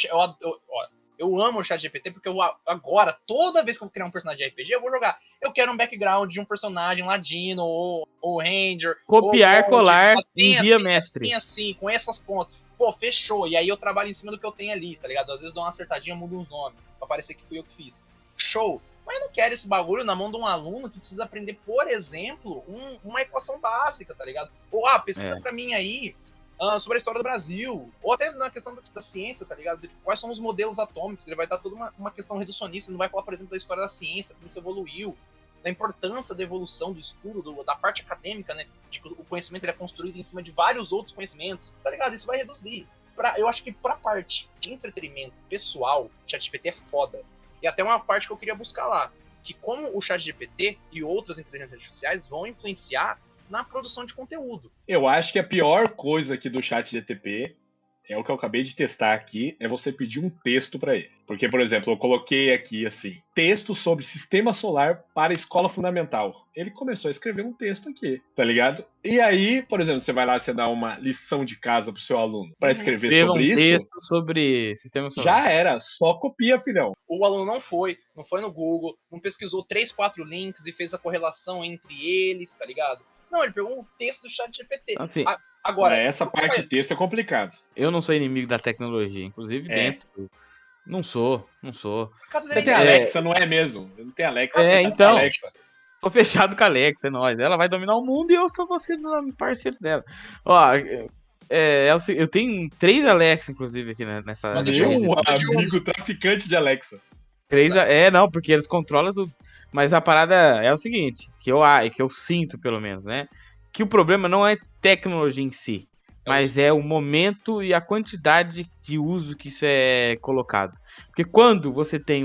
Eu amo o chat GPT porque agora, toda vez que eu criar um personagem de RPG, eu vou jogar. Eu quero um background de um personagem ladino, ou ranger. Copiar, colar, envia mestre. Assim, com essas pontas. Pô, fechou. E aí eu trabalho em cima do que eu tenho ali, tá ligado? Às vezes dou uma acertadinha, mudo uns nomes, pra parecer que fui eu que fiz. Show. Mas eu não quero esse bagulho na mão de um aluno que precisa aprender, por exemplo, uma equação básica, tá ligado? Ou, pesquisa pra mim aí sobre a história do Brasil, ou até na questão da ciência, tá ligado? Quais são os modelos atômicos, ele vai dar toda uma questão reducionista, ele não vai falar, por exemplo, da história da ciência, como isso evoluiu, da importância da evolução do estudo, da parte acadêmica, né? De que o conhecimento ele é construído em cima de vários outros conhecimentos, tá ligado? Isso vai reduzir. Eu acho que pra parte de entretenimento pessoal, o ChatGPT é foda. E até uma parte que eu queria buscar lá, que como o ChatGPT e outras inteligências artificiais vão influenciar na produção de conteúdo. Eu acho que a pior coisa aqui do ChatGPT é o que eu acabei de testar aqui, é você pedir um texto para ele. Porque, por exemplo, eu coloquei aqui assim, texto sobre sistema solar para escola fundamental. Ele começou a escrever um texto aqui, tá ligado? E aí, por exemplo, você vai lá, você dá uma lição de casa pro seu aluno para escrever sobre isso. Texto sobre sistema solar. Já era, só copia, filhão. O aluno não foi no Google, não pesquisou 3, 4 links e fez a correlação entre eles, tá ligado? Não, ele pegou um texto do ChatGPT. Assim, agora, essa parte de texto é complicado. Eu não sou inimigo da tecnologia, inclusive dentro. Não sou. Você tem Alexa, não é mesmo? Eu não tenho Alexa. Então. Alexa. Tô fechado com a Alexa, é nóis. Ela vai dominar o mundo e eu sou parceiro dela. Ó, eu tenho 3 Alexa, inclusive, aqui nessa. Um amigo traficante de Alexa. 3 não, porque eles controlam tudo. Mas a parada é o seguinte, que eu sinto, pelo menos, né? Que o problema não é tecnologia em si, mas é o momento e a quantidade de uso que isso é colocado. Porque quando você tem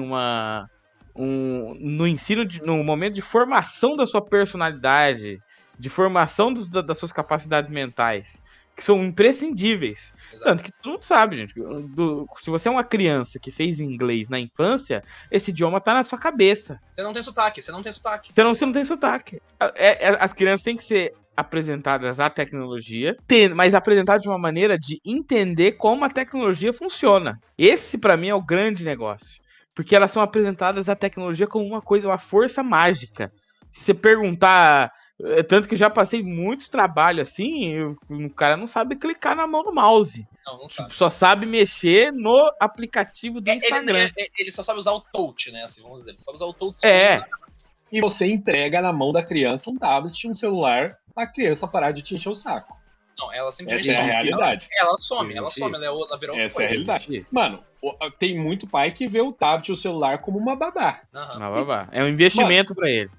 no ensino, no momento de formação da sua personalidade, de formação das suas capacidades mentais, que são imprescindíveis. Exato. Tanto que tu não sabe, gente. Se você é uma criança que fez inglês na infância, esse idioma tá na sua cabeça. Você não tem sotaque. Você não tem sotaque. As crianças têm que ser apresentadas à tecnologia, mas apresentadas de uma maneira de entender como a tecnologia funciona. Esse, pra mim, é o grande negócio. Porque elas são apresentadas à tecnologia como uma força mágica. Se você perguntar... Tanto que eu já passei muitos trabalhos assim, o cara não sabe clicar na mão do mouse. Não sabe. Só sabe mexer no aplicativo do Instagram. Ele só sabe usar o touch, né? Assim, vamos dizer. Ele só sabe usar o touch. E você entrega na mão da criança um tablet, um celular, a criança parar de te encher o saco. Não, ela simplesmente Essa é a realidade. Ela some, ela virou outra coisa. É a realidade. Mano, tem muito pai que vê o tablet e o celular como uma babá. Uma babá. É um investimento pra ele.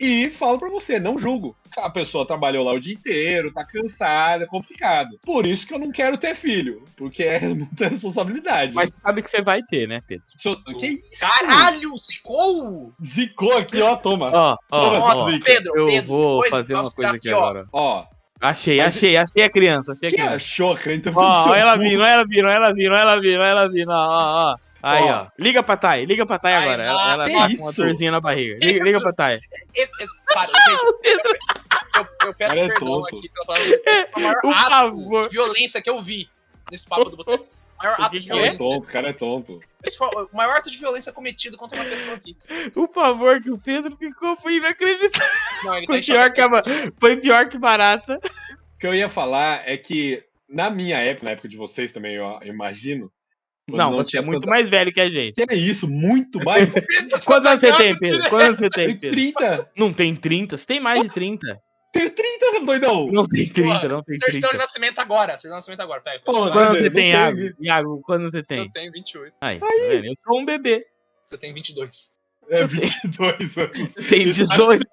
E falo pra você, não julgo. A pessoa trabalhou lá o dia inteiro, tá cansada, é complicado. Por isso que eu não quero ter filho, porque é muita responsabilidade. Mas sabe que você vai ter, né, Pedro? Que isso? Caralho, zicou! Zicou aqui, ó, toma. Nossa, Pedro, eu vou fazer uma coisa aqui agora. Ó. Achei a criança, Quem achou, crente? Ó, ela vindo. Ó. Aí, ó. Liga pra Thay agora. Ela tá com uma dorzinha na barriga. Liga pra Thay. Cara, gente, eu peço perdão aqui pela palavra. O maior ato de violência que eu vi nesse papo do boteco. O maior ato de violência. O cara é tonto. O maior ato de violência cometido contra uma pessoa aqui. O favor que o Pedro ficou foi inacreditável. Não, ele foi pior que barata. O que eu ia falar é que, na época de vocês também, eu imagino. Não, você é muito mais velho que a gente. Que é isso, muito mais. Quantos anos você tem, Pedro? Quantos anos você tem, Pedro? 30. Não tem 30? Você tem mais de 30. Tenho 30, doidão. Não tem 30, não tem 30. Certidão de nascimento agora. Pega. Quando você tem, Iago? Quando você tem? Eu tenho 28. Aí, tá vendo? Eu sou um bebê. Você tem 22. É 22 anos. Tem 18.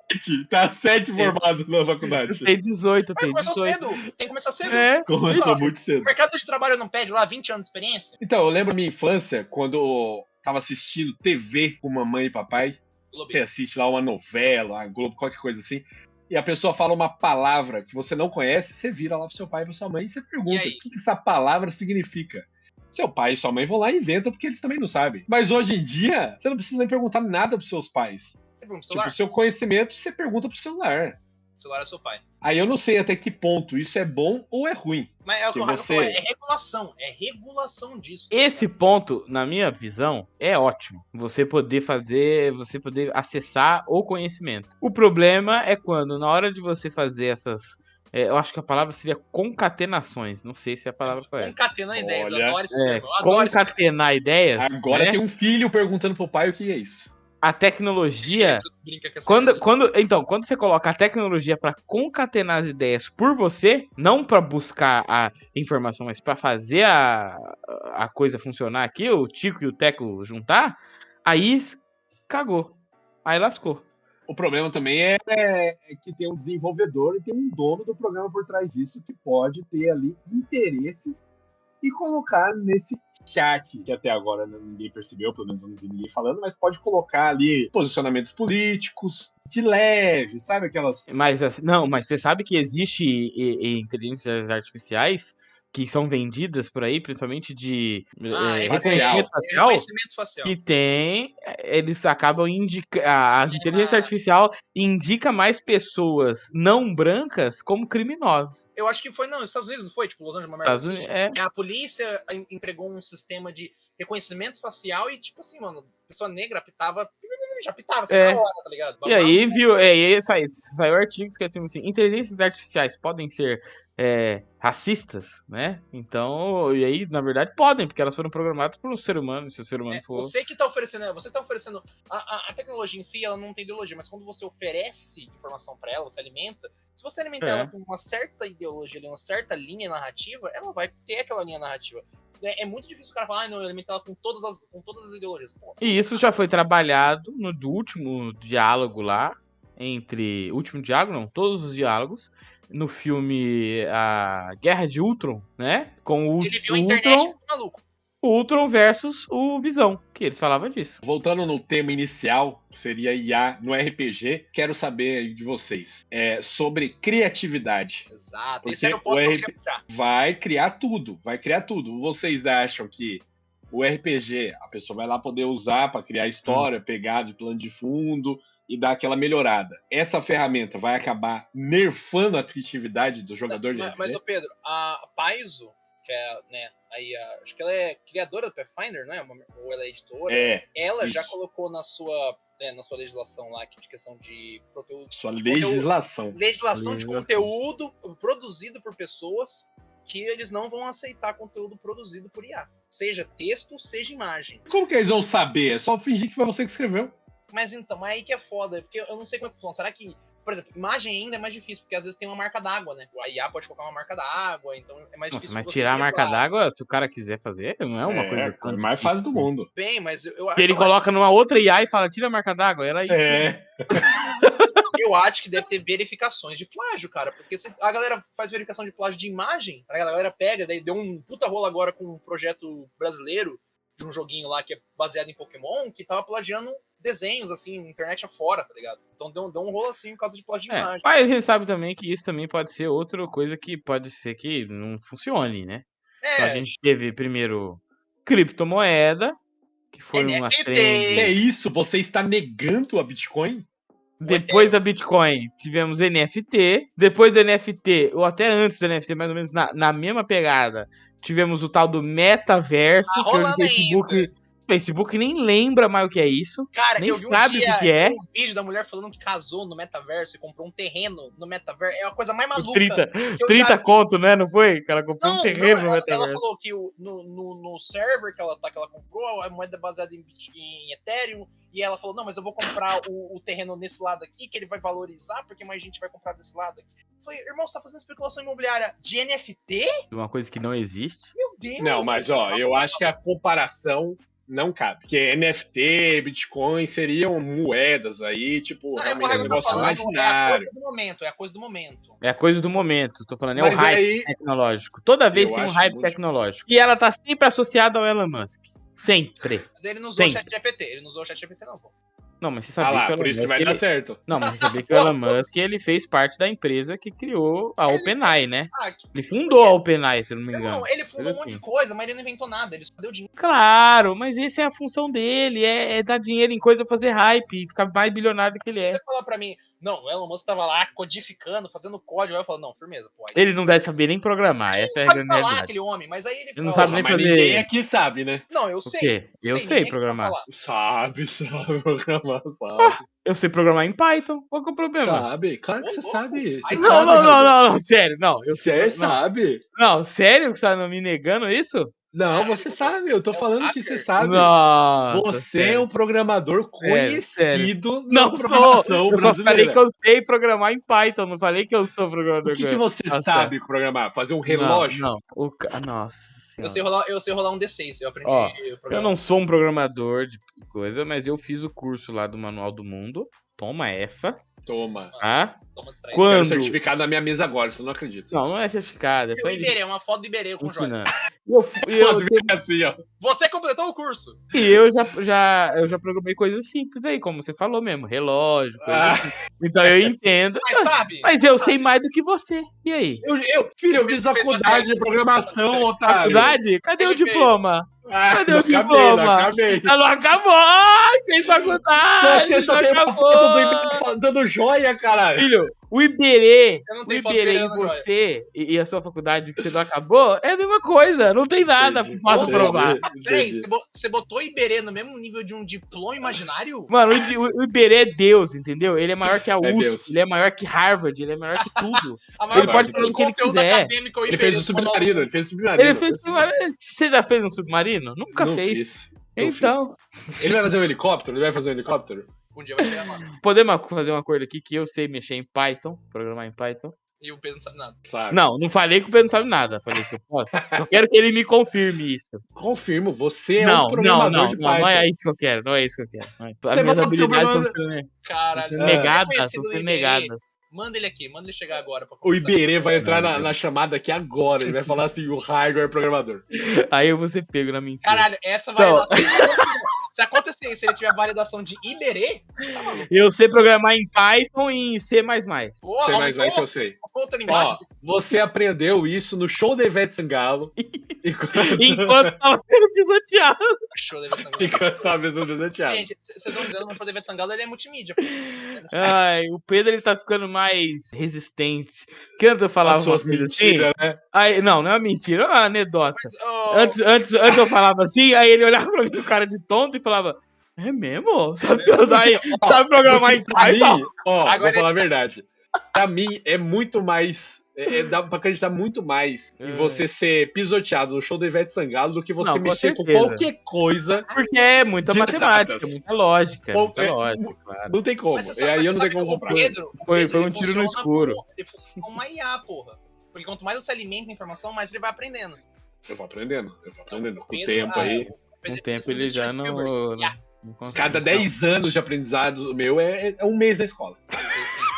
Tá 7 formado na faculdade. Tem 18, Mas começou cedo. Tem que começar cedo. Começou muito cedo. O mercado de trabalho não pede lá 20 anos de experiência? Então, eu lembro da minha infância, quando eu tava assistindo TV com mamãe e papai. Você assiste lá uma novela, a Globo, qualquer coisa assim. E a pessoa fala uma palavra que você não conhece, você vira lá pro seu pai e pra sua mãe e você pergunta o que essa palavra significa. Seu pai e sua mãe vão lá e inventam porque eles também não sabem. Mas hoje em dia, você não precisa nem perguntar nada pros seus pais. Tipo, o seu conhecimento, você pergunta pro celular. O celular é seu pai. Aí eu não sei até que ponto isso é bom ou é ruim. Mas é o que é regulação. É regulação disso. Esse ponto, na minha visão, é ótimo. Você poder acessar o conhecimento. O problema é quando, na hora de você fazer essas... eu acho que a palavra seria concatenações. Não sei se é a palavra correta. Concatenar ideias. Adoro esse termo. Concatenar ideias. Agora tem um filho perguntando pro pai o que é isso. A tecnologia... Quando você coloca a tecnologia para concatenar as ideias por você, não para buscar a informação, mas para fazer a coisa funcionar aqui, o Tico e o Teco juntar, aí cagou. Aí lascou. O problema também é que tem um desenvolvedor e tem um dono do programa por trás disso que pode ter ali interesses e colocar nesse chat, que até agora ninguém percebeu, pelo menos eu não vi ninguém falando, mas pode colocar ali posicionamentos políticos de leve, sabe aquelas... Mas você sabe que existe inteligências artificiais que são vendidas por aí, principalmente de reconhecimento facial, que eles acabam indicando, a inteligência artificial indica mais pessoas não brancas como criminosos. Eu acho que foi, nos Estados Unidos, não foi? Tipo, Los Angeles, uma merda assim. Que a polícia empregou um sistema de reconhecimento facial e, tipo assim, mano, pessoa negra já pitava assim na hora, tá ligado? E aí saiu artigos que assim, inteligências artificiais podem ser racistas, né? Então, e aí, na verdade, podem, porque elas foram programadas por um ser humano, se o ser humano for... Você tá oferecendo a tecnologia em si, ela não tem ideologia, mas quando você oferece informação pra ela, você alimenta, se você alimentar ela com uma certa ideologia, uma certa linha narrativa, ela vai ter aquela linha narrativa. É muito difícil o cara falar, não, eu alimento ela com todas as ideologias. Pô. E isso já foi trabalhado no último diálogo lá, todos os diálogos, no filme A Guerra de Ultron, né? Com o Ele viu a internet e ficou maluco. Ultron versus o Visão, que eles falavam disso. Voltando no tema inicial, que seria IA no RPG, quero saber aí de vocês sobre criatividade. Exato. Porque Esse era o ponto que eu queria puxar. vai criar tudo. Vocês acham que o RPG, a pessoa vai lá poder usar para criar história, pegar de plano de fundo e dar aquela melhorada. Essa ferramenta vai acabar nerfando a criatividade do jogador de RPG? Mas, ô Pedro, a Paizo, que é, né, aí acho que ela é criadora do Pathfinder, não é? Ou ela é editora? Ela isso. já colocou na sua legislação lá, de questão de conteúdo. Sua legislação. Legislação de conteúdo produzido por pessoas que eles não vão aceitar conteúdo produzido por IA. Seja texto, seja imagem. Como que eles vão saber? É só fingir que foi você que escreveu. Mas então, aí que é foda, porque eu não sei como é que funciona. Será que, por exemplo, imagem ainda é mais difícil, porque às vezes tem uma marca d'água, né? A IA pode colocar uma marca d'água, então é mais difícil. Mas tirar a marca d'água, se o cara quiser fazer, não é uma coisa tão mais fácil do mundo. Bem, mas ele coloca numa outra IA e fala, tira a marca d'água, ela aí. Eu acho que deve ter verificações de plágio, cara, porque se a galera faz verificação de plágio de imagem, a galera pega, daí deu um puta rolo agora com um projeto brasileiro de um joguinho lá que é baseado em Pokémon, que tava plagiando desenhos, assim, internet afora, tá ligado? Então deu um rolo assim por causa de plágio de imagem. Mas a gente sabe também que isso também pode ser outra coisa que pode ser que não funcione, né? Então a gente teve primeiro criptomoeda, que foi uma trend. É isso? Você está negando a Bitcoin? Depois da Bitcoin, tivemos NFT. Depois do NFT, ou até antes do NFT, mais ou menos na mesma pegada, tivemos o tal do metaverso, que hoje o Facebook nem lembra mais o que é isso. Cara, nem eu vi sabe o que é. Um vídeo da mulher falando que casou no metaverso e comprou um terreno no metaverso. É a coisa mais maluca. 30 conto, né? Não foi? Que ela comprou um terreno no metaverso. Ela falou que no server que ela comprou, a moeda baseada em Ethereum. E ela falou, não, mas eu vou comprar o terreno nesse lado aqui, que ele vai valorizar, porque mais gente vai comprar desse lado aqui. Eu falei, irmão, você tá fazendo especulação imobiliária de NFT? Uma coisa que não existe. Meu Deus! Não, mas eu acho que a comparação não cabe. Porque NFT, Bitcoin seriam moedas aí, tipo, não, realmente um negócio imaginário. É a coisa do momento. É a coisa do momento. Tô falando, o hype tecnológico. Toda vez tem um hype tecnológico. E ela tá sempre associada ao Elon Musk. Sempre. Mas ele não usou o ChatGPT. Ele não usou o ChatGPT, não, pô. Não, mas você sabia que o Elon por isso Musk, que vai dar certo. Não, mas você sabia que o Elon Musk ele fez parte da empresa que criou a OpenAI, né? Ele fundou a OpenAI, se eu não me engano. Não, ele fundou um monte de coisa, mas ele não inventou nada, ele só deu dinheiro. Claro, mas essa é a função dele, é dar dinheiro em coisa, fazer hype e ficar mais bilionário do que ele é. Você falar pra mim, não, o Elon Musk tava lá codificando, fazendo código, aí eu falo, não, firmeza, pô. Ele não deve saber nem programar, essa é a grande realidade. Aquele homem, mas aí ele não sabe nem fazer. Ninguém aqui sabe, né? Não, eu sei. Eu sei programar. Sabe programar, sabe. Eu sei programar em Python. Qual que é o problema? Sabe, claro que você sabe. Não, sério, não. Você sabe. Não, sério que você tá me negando isso? Não, você sabe, eu tô falando que você sabe. Nossa, você é um programador conhecido na programação brasileira. Eu só falei que eu sei programar em Python, não falei que eu sou programador. O que você sabe programar? Fazer um relógio? Não. Nossa. Eu sei rolar um D6, eu aprendi. Eu não sou um programador de coisa, mas eu fiz o curso lá do Manual do Mundo. Toma essa. Toma. Tá? Quando... Quero certificado na minha mesa agora, você não acredita. Não é certificado. É só Iberê, é uma foto do Iberê com o Jorge. Assim, ó. Você completou o curso. E eu já programei coisas simples aí, como você falou mesmo, relógio, assim. Então eu entendo. Mas sabe? Mas eu sei mais do que você. E aí? Eu fiz faculdade de programação, otário. Faculdade? Cadê o diploma? Cadê o diploma? Não acabou! Tem faculdade! Você só tem uma foto do Iberê dando joia, caralho. Filho, o Iberê e você e a sua faculdade que você não acabou é a mesma coisa. Não tem nada pra posso provar. Peraí, você botou Iberê no mesmo nível de um diploma imaginário? Mano, o Iberê é Deus, entendeu? Ele é maior que a USP, ele é maior que Harvard, ele é maior que tudo. Ele pode fazer o que ele quiser. Ele fez o submarino, Você já fez um submarino? Nunca fez. Então. Ele vai fazer um helicóptero? Um dia vai chegar lá. Podemos fazer um acordo aqui que eu sei mexer em Python, programar em Python. E o Pedro não sabe nada. Sabe. Não falei que o Pedro não sabe nada. Falei que eu posso. Só quero que ele me confirme isso. Confirmo, você é um programador de Python. Não é isso que eu quero, As minhas habilidades são sendo negadas, Manda ele aqui, manda ele chegar agora. Pra O Iberê vai entrar na chamada aqui agora. Ele vai falar assim: o Raigor é programador. Aí eu vou ser pego na mentira. Caralho, essa validação. Se acontecer isso, se ele tiver validação de Iberê, tá maluco. Eu sei programar em Python e em C++. Porra, C++ que eu sei. Outra Ó, linguagem. você aprendeu isso no show da Ivete Sangalo. Enquanto tava sendo pisoteado. Show da Ivete Sangalo. Enquanto tava sendo desafiado. Gente, vocês estão dizendo que o show da Ivete Sangalo ele é multimídia. Pô. Ai, o Pedro ele tá ficando mais resistente. Que antes eu falava As suas uma coisa assim. mentiras, né? Aí, não é uma mentira, é uma anedota. Mas, oh, Antes eu falava assim, aí ele olhava pra mim com cara de tonto e falava: é mesmo? Sabe programar em Pra mim, Python? ó, vou falar a verdade. Pra mim, é muito mais. Dá pra acreditar muito mais em você ser pisoteado no show da Ivete Sangalo do que você Não, com mexer com certeza. qualquer coisa. Porque é muita De matemática, exatas. muita lógica. Pouco- Muita lógica, claro. Não tem como. mas você E aí eu não sabe tenho como que comprar. Foi Pedro, um ele tiro no funciona escuro. Ele funciona como uma IA, porra. Porque quanto mais você alimenta a informação, mais ele vai aprendendo. Eu vou aprendendo. Com o Pedro, tempo aí. Com o tempo ele já não. Yeah. não consegue. Cada 10 anos de aprendizado meu é um mês na escola.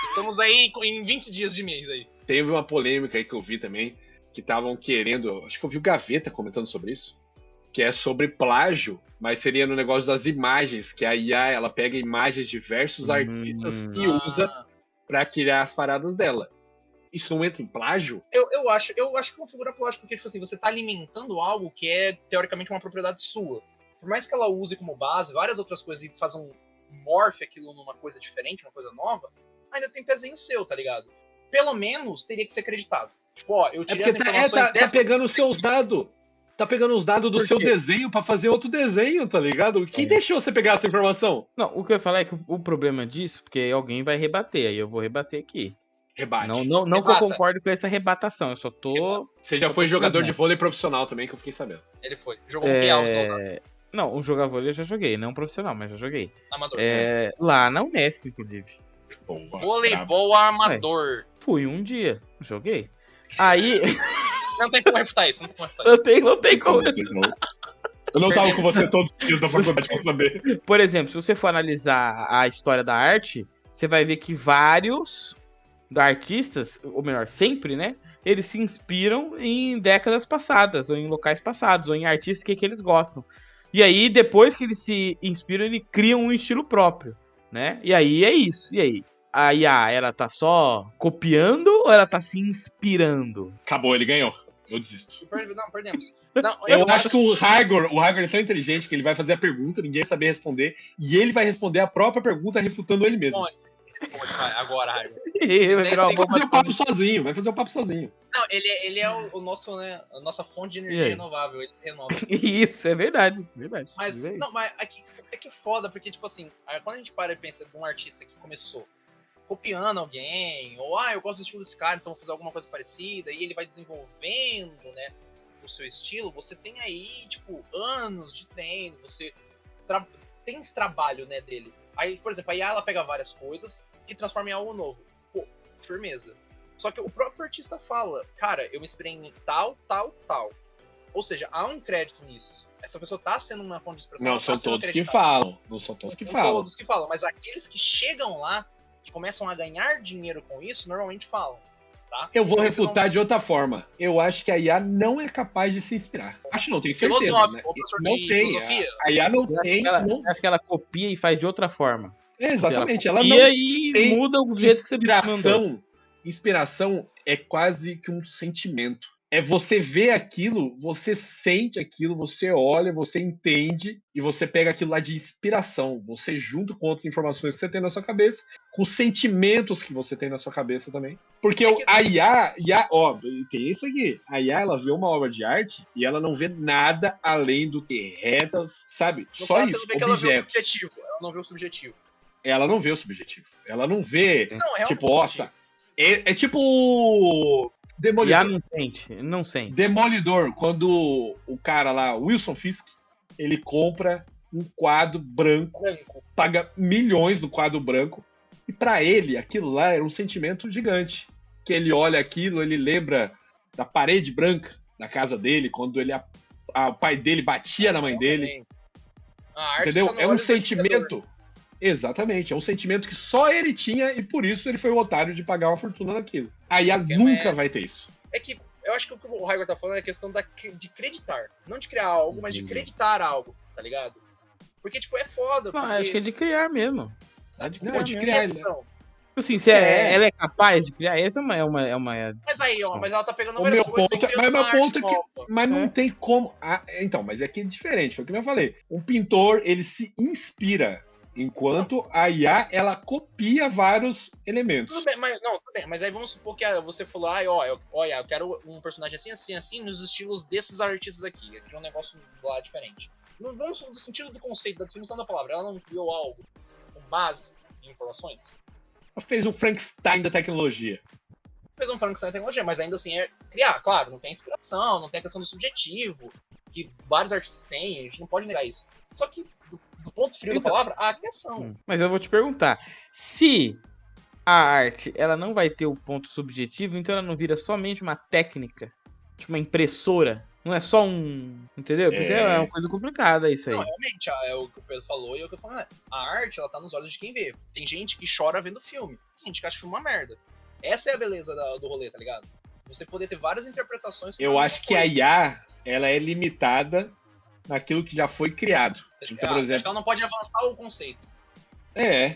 Estamos aí em 20 dias de mês aí. Teve uma polêmica aí que eu vi também, que estavam querendo. Acho que eu vi o Gaveta comentando sobre isso. Que é sobre plágio, mas seria no negócio das imagens, que a IA ela pega imagens de diversos artistas e usa pra criar as paradas dela. Isso não entra em plágio? Eu acho que configura plágio, porque tipo assim, você tá alimentando algo que é teoricamente uma propriedade sua. Por mais que ela use como base várias outras coisas e faça um morph aquilo numa coisa diferente, uma coisa nova, ainda tem pezinho seu, tá ligado? Pelo menos teria que ser acreditado. Tipo, ó, eu tirei as informações tá pegando os seus dados. Tá pegando os dados do seu desenho pra fazer outro desenho, tá ligado? Quem deixou você pegar essa informação? Não, o que eu ia falar é que o problema disso, porque alguém vai rebater, aí eu vou rebater aqui. Rebate. Não que eu concordo com essa rebatação, eu só tô. Você já foi jogador de vôlei profissional também, que eu fiquei sabendo. Ele foi. Jogou um piau os dois. Não, o jogar vôlei eu já joguei, não profissional, mas já joguei. Amador. Lá na Unesp, inclusive. Voleibol amador. Fui um dia, joguei. Aí. Não tem como refutar isso, Não tem como. Eu não tava com você todos os dias da faculdade pra saber. Por exemplo, se você for analisar a história da arte, você vai ver que vários artistas, ou melhor, sempre, né? Eles se inspiram em décadas passadas, ou em locais passados, ou em artistas que eles gostam. E aí, depois que eles se inspiram, eles criam um estilo próprio, né? E aí é isso. E aí? A IA, ela tá só copiando ou ela tá se inspirando? Acabou, ele ganhou. Eu desisto. Não, perdemos. Não, eu acho que o Raigor é tão inteligente que ele vai fazer a pergunta, ninguém vai saber responder, e ele vai responder a própria pergunta refutando ele mesmo. Agora, Raigor. Vai fazer o papo sozinho. Não, ele é o nosso, né, a nossa fonte de energia renovável, ele se renova. Isso, é verdade. Mas, não, mas aqui, é que foda, porque, tipo assim, quando a gente para e pensa de um artista que começou copiando alguém, ou, eu gosto do estilo desse cara, então vou fazer alguma coisa parecida, e ele vai desenvolvendo, né, o seu estilo, você tem aí, tipo, anos de treino, você tem esse trabalho, né, dele. Aí, por exemplo, a IA, ela pega várias coisas e transforma em algo novo. Pô, firmeza. Só que o próprio artista fala, cara, eu me inspirei em tal. Ou seja, há um crédito nisso. Essa pessoa tá sendo uma fonte de expressão. Não são todos que falam. Todos que falam, mas aqueles que chegam lá, que começam a ganhar dinheiro com isso, normalmente falam. Tá? Eu vou refutar de outra forma. Eu acho que a IA não é capaz de se inspirar. Acho não, tenho certeza. Né? Não tem. Filosofia. A IA não tem. Acho que ela copia e faz de outra forma. Exatamente. Ela não e muda o jeito que você mandou. Inspiração é quase que um sentimento. É você ver aquilo, você sente aquilo, você olha, você entende e você pega aquilo lá de inspiração. Você junta com outras informações que você tem na sua cabeça, com sentimentos que você tem na sua cabeça também. Porque a IA, tem isso aqui. A IA, ela vê uma obra de arte e ela não vê nada além do que retas, sabe? Só isso, objetos. Ela não vê o subjetivo. Ela não vê o subjetivo. Ela não vê, tipo, nossa... É tipo... Demolidor. Não sente. Demolidor, quando o cara lá, Wilson Fisk, ele compra um quadro branco, paga milhões no quadro branco, e pra ele, aquilo lá era um sentimento gigante. Que ele olha aquilo, ele lembra da parede branca da casa dele, quando o pai dele batia na mãe dele. Entendeu? É um sentimento. Exatamente, é um sentimento que só ele tinha e por isso ele foi o otário de pagar uma fortuna naquilo. A IA nunca vai ter isso. É que eu acho que o que o Raigor tá falando é a questão de acreditar. Não de criar algo, mas de acreditar algo, tá ligado? Porque, tipo, é foda. Não, porque... acho que é de criar mesmo. É de criar, Não, de criar. Assim, se ela é capaz de criar, essa é uma. Mas aí, ó, mas ela tá pegando O meu coisas ponto, mas meu ponto é que, mas não É. tem como. Então, mas é que é diferente, foi o que eu falei. Um pintor, ele se inspira, enquanto a IA, ela copia vários elementos. Tudo bem, mas aí vamos supor que você falou, olha, eu quero um personagem assim, nos estilos desses artistas aqui. Eu queria um negócio lá diferente. Não vamos do sentido do conceito, da definição da palavra. Ela não criou algo com base em informações? Ela fez um Frankenstein da tecnologia. Fez um Frankenstein da tecnologia, mas ainda assim é criar. Claro, não tem inspiração, não tem a questão do subjetivo, que vários artistas têm, a gente não pode negar isso. Só que, do ponto frio da palavra, a criação. Mas eu vou te perguntar, se a arte ela não vai ter o ponto subjetivo, então ela não vira somente uma técnica, tipo uma impressora, não é só um, entendeu? Porque é uma coisa complicada isso aí. Não, realmente, é o que o Pedro falou e é o que eu falo, né? A arte, ela tá nos olhos de quem vê. Tem gente que chora vendo filme, tem gente que acha filme uma merda. Essa é a beleza do rolê, tá ligado? Você poder ter várias interpretações. Eu acho que a IA, ela é limitada naquilo que já foi criado. Então, por exemplo, ela não pode avançar o conceito.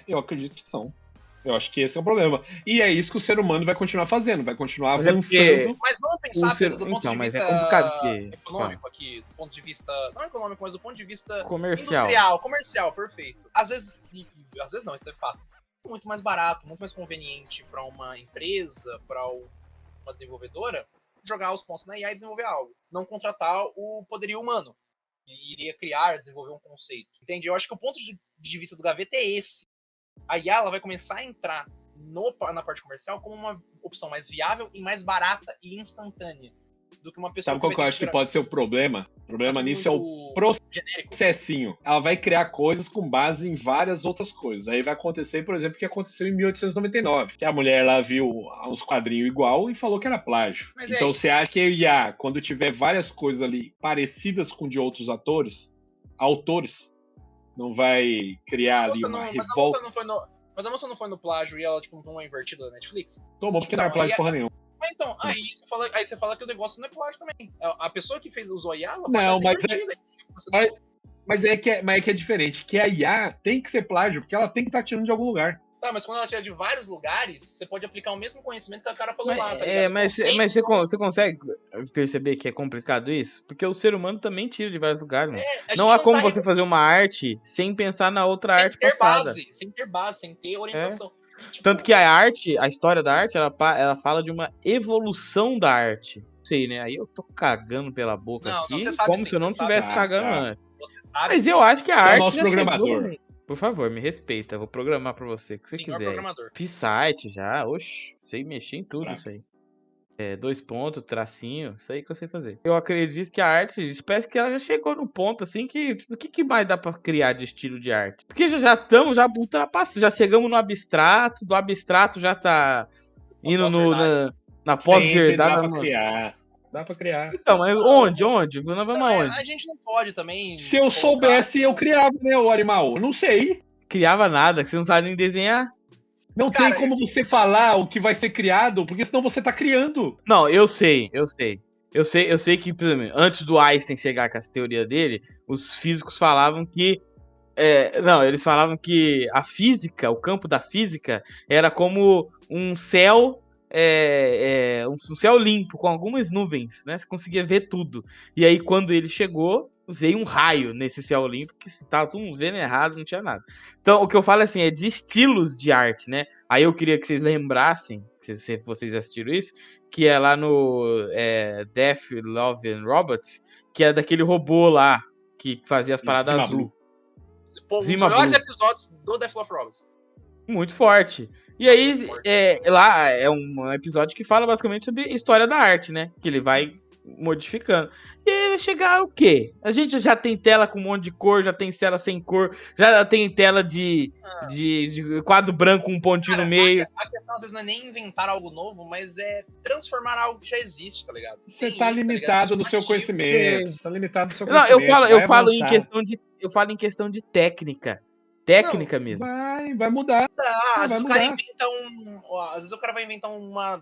Eu acredito que não. Eu acho que esse é o problema. E é isso que o ser humano vai continuar fazendo, vai continuar avançando. Mas vamos pensar, Pedro, do ponto de mas vista é complicado econômico aqui, do ponto de vista, não econômico, mas do ponto de vista comercial. industrial, comercial, perfeito. Às vezes não, isso é fato. Muito mais barato, muito mais conveniente para uma empresa, para uma desenvolvedora, jogar os pontos na IA e desenvolver algo. Não contratar o poderio humano, que iria criar, desenvolver um conceito. Entende? Eu acho que o ponto de vista do Gaveta é esse. A IA ela vai começar a entrar na parte comercial como uma opção mais viável e mais barata e instantânea do que uma pessoa. Sabe qual que eu acho que pode ser o problema? O problema nisso é o processinho. Ela vai criar coisas com base em várias outras coisas. Aí vai acontecer, por exemplo, o que aconteceu em 1899, que a mulher lá viu uns quadrinhos igual e falou que era plágio. Mas então você acha que a IA, quando tiver várias coisas ali parecidas com de outros autores, não vai criar ali uma revolta? Mas a moça não foi no plágio e ela, tipo, tomou uma invertida da Netflix? Tomou, porque não é plágio porra nenhuma. Mas então, aí você fala que o negócio não é plágio também. A pessoa que usou a IA, ela pode não, ser invertida. Mas é que é diferente, que a IA tem que ser plágio, porque ela tem que estar tirando de algum lugar. Tá, mas quando ela tira de vários lugares, você pode aplicar o mesmo conhecimento que a cara falou lá, tá ligado? Mas você consegue perceber que é complicado isso? Porque o ser humano também tira de vários lugares, mano. Não há como você fazer uma arte sem pensar na outra arte passada. Sem ter base, sem ter orientação. Tipo, tanto que a história da arte, ela fala de uma evolução da arte. Não sei, né? Aí eu tô cagando pela boca aqui, como se eu não estivesse cagando antes. Mas eu acho que a arte nosso programador. Por favor, me respeita. Eu vou programar pra você o que você quiser. Programador. Fiz site já. Oxe, sei mexer em tudo isso aí. 2 pontos, tracinho. Isso aí que eu sei fazer. Eu acredito que a arte, parece que ela já chegou no ponto assim que... O que mais dá pra criar de estilo de arte? Porque já ultrapassando. Já chegamos no abstrato. Do abstrato já tá indo na pós-verdade. Dá pra criar. Então, mas onde? Nós vamos aonde? A gente não pode também... Se eu soubesse, eu criava, né, o animal? Eu não sei. Criava nada, que você não sabe nem desenhar. Não tem como você falar o que vai ser criado, porque senão você tá criando. Não, eu sei. Eu sei que, por exemplo, antes do Einstein chegar com essa teoria dele, os físicos falavam que... eles falavam que a física, o campo da física, era como um céu... um céu limpo, com algumas nuvens, né? Você conseguia ver tudo. E aí, quando ele chegou, veio um raio nesse céu limpo, que estava todo mundo vendo errado, não tinha nada. Então, o que eu falo assim, é de estilos de arte, né? Aí eu queria que vocês lembrassem, se vocês assistiram isso, que é lá no Death, Love and Robots, que é daquele robô lá, que fazia as paradas azul. Um dos melhores episódios do Death, Love and Robots. Muito forte. E aí, lá é um episódio que fala basicamente sobre história da arte, né? Que ele vai modificando. E aí vai chegar o quê? A gente já tem tela com um monte de cor, já tem tela sem cor, já tem tela de quadro branco com um pontinho no meio. A questão às vezes não é nem inventar algo novo, mas é transformar algo que já existe, tá ligado? Você tá limitado no seu conhecimento. Você tá limitado no seu conhecimento. Não, eu falo em questão de técnica. Técnica mesmo. Vai mudar. Às vezes o cara mudar. inventa às vezes o cara vai inventar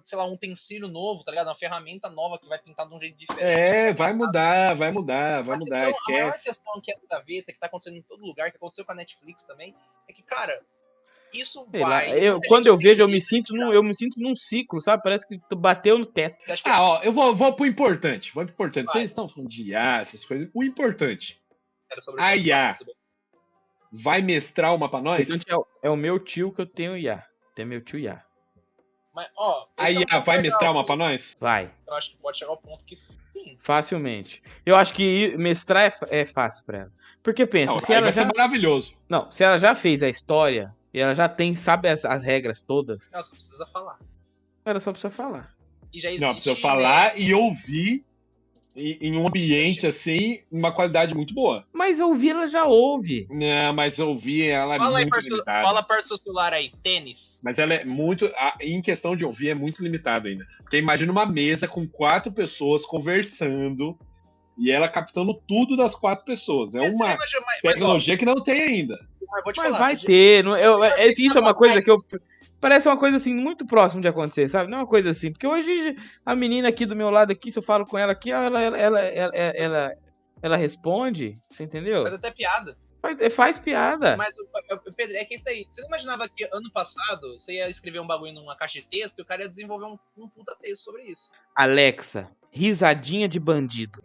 sei lá, um utensílio novo, tá ligado? Uma ferramenta nova que vai pintar de um jeito diferente. Vai mudar, A maior esquece. questão que é da gaveta, que tá acontecendo em todo lugar, que aconteceu com a Netflix também, é que, cara, isso Sei lá, vai. quando eu vejo, eu me sinto num ciclo, sabe? Parece que tu bateu no teto. Você acha que Eu vou pro importante. Vamos pro importante. Vai. Vocês estão falando de IA, essas coisas. O importante. era sobre A isso? IA vai mestrar uma pra nós? É o meu tio que eu tenho IA. Tem meu tio IA. Mas, ó, A esse é um IA ponto vai legal. mestrar uma pra nós? Vai. Eu acho que pode chegar ao ponto que sim. Facilmente. Eu acho que mestrar é fácil pra ela. Porque pensa, Não, se aí ela vai já. ser maravilhoso. Não, se ela já fez a história e ela já sabe as regras todas, Não, você precisa falar. ela só precisa falar. E já existe. Não, precisa falar e ouvir em um ambiente assim, uma qualidade muito boa. Mas ouvir ela já ouve. Não, mas ouvir ela Fala é aí muito limitada. fala perto do seu celular aí, tênis. Mas ela é muito. Em questão de ouvir, é muito limitado ainda. Porque imagina uma mesa com 4 pessoas conversando e ela captando tudo das 4 pessoas. É uma tecnologia que não tem ainda. Mas vou te Mas falar, vai você ter. já- Isso é uma coisa que eu. Parece uma coisa assim, muito próximo de acontecer, sabe? Não é uma coisa assim. Porque hoje a menina aqui do meu lado aqui, se eu falo com ela aqui, ela responde. Você entendeu? Faz até piada. Faz piada. Mas, Pedro, é que isso aí. Você não imaginava que ano passado você ia escrever um bagulho numa caixa de texto e o cara ia desenvolver um puta texto sobre isso? Alexa, risadinha de bandido.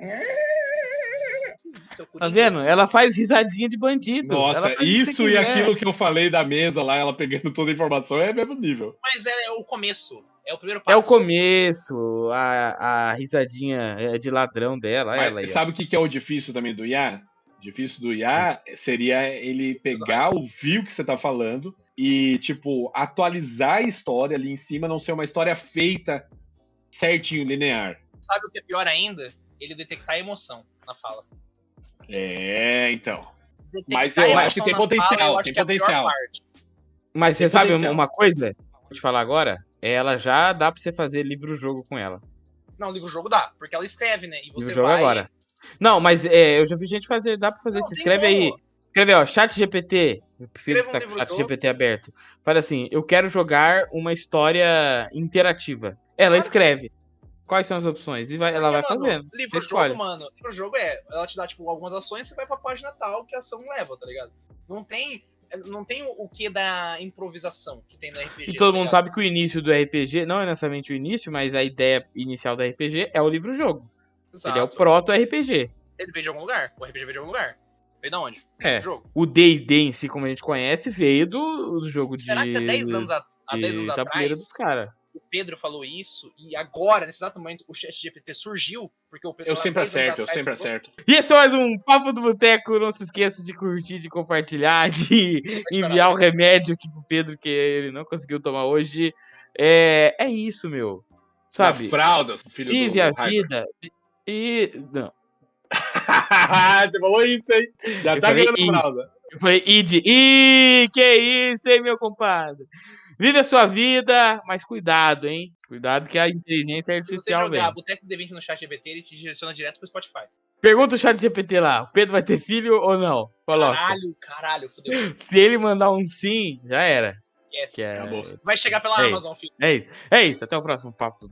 Seu Tá Coringa. vendo? Ela faz risadinha de bandido. Nossa, Ela faz o que isso você e quiser. aquilo que eu falei da mesa lá, ela pegando toda a informação, é mesmo nível. Mas é o começo. É o primeiro É passo. o começo, a risadinha de ladrão dela. Olha ela aí, Mas ó. sabe o que é o difícil também do IA? O difícil do IA seria ele pegar, ouvir o que você tá falando e, tipo, atualizar a história ali em cima, não ser uma história feita certinho, linear. Sabe o que é pior ainda? Ele detectar a emoção na fala. Então. Detectar Mas eu a acho emoção que tem na potencial, fala, eu acho tem que é a pior potencial. parte. Mas você Tem sabe potencial. uma coisa? Vou te falar agora. Ela já dá pra você fazer livro-jogo com ela. Não, livro-jogo dá, porque ela escreve, né? E você Livro-jogo vai... agora. Não, mas eu já vi gente fazer, dá pra fazer. Não, Se tem escreve aí. como. Escreve, ó, chat GPT. Eu prefiro Escreva um que tá com o chat livro-jogo. GPT aberto. Fala assim, eu quero jogar uma história interativa. Ela Claro. escreve. Quais são as opções? E ela vai Mano, fazendo. Você livro-jogo, escolhe. mano, livro-jogo ela te dá, tipo, algumas ações, você vai pra página tal que a ação leva, tá ligado? Não tem o que da improvisação que tem no RPG. E todo tá mundo ligado? sabe que o início do RPG, não é necessariamente o início, mas a ideia inicial do RPG é o livro-jogo. Exato. Ele é o proto-RPG. Ele veio de algum lugar. O RPG veio de algum lugar. Veio da onde? É. Do jogo. O D&D em si, como a gente conhece, veio do jogo Será que há 10 anos, há 10 anos tabuleiro atrás, dos caras. o Pedro falou isso e agora, nesse exato momento, o ChatGPT surgiu? Porque o Pedro Eu lá sempre 10 anos acerto, eu atrás sempre falou, acerto. E esse é mais um Papo do Boteco. Não se esqueça de curtir, de compartilhar, de enviar o remédio aqui pro Pedro, que ele não conseguiu tomar hoje. É isso, meu. Sabe? Na fralda, filho Vive do a Hyper. vida. E. Não. Você falou isso, hein? Já Eu tá falei ganhando isso. fralda. Eu falei, que isso, hein, meu compadre? Vive a sua vida, mas cuidado, hein? Cuidado que a inteligência se você artificial jogar vem. Boteco D20 no ChatGPT, ele te direciona direto pro Spotify. Pergunta o chat GPT lá, o Pedro vai ter filho ou não? Coloca. Caralho, fudeu. Se ele mandar um sim, já era. Yes. Que é... Acabou. Vai chegar pela É Amazon, filho. É isso, até o próximo papo.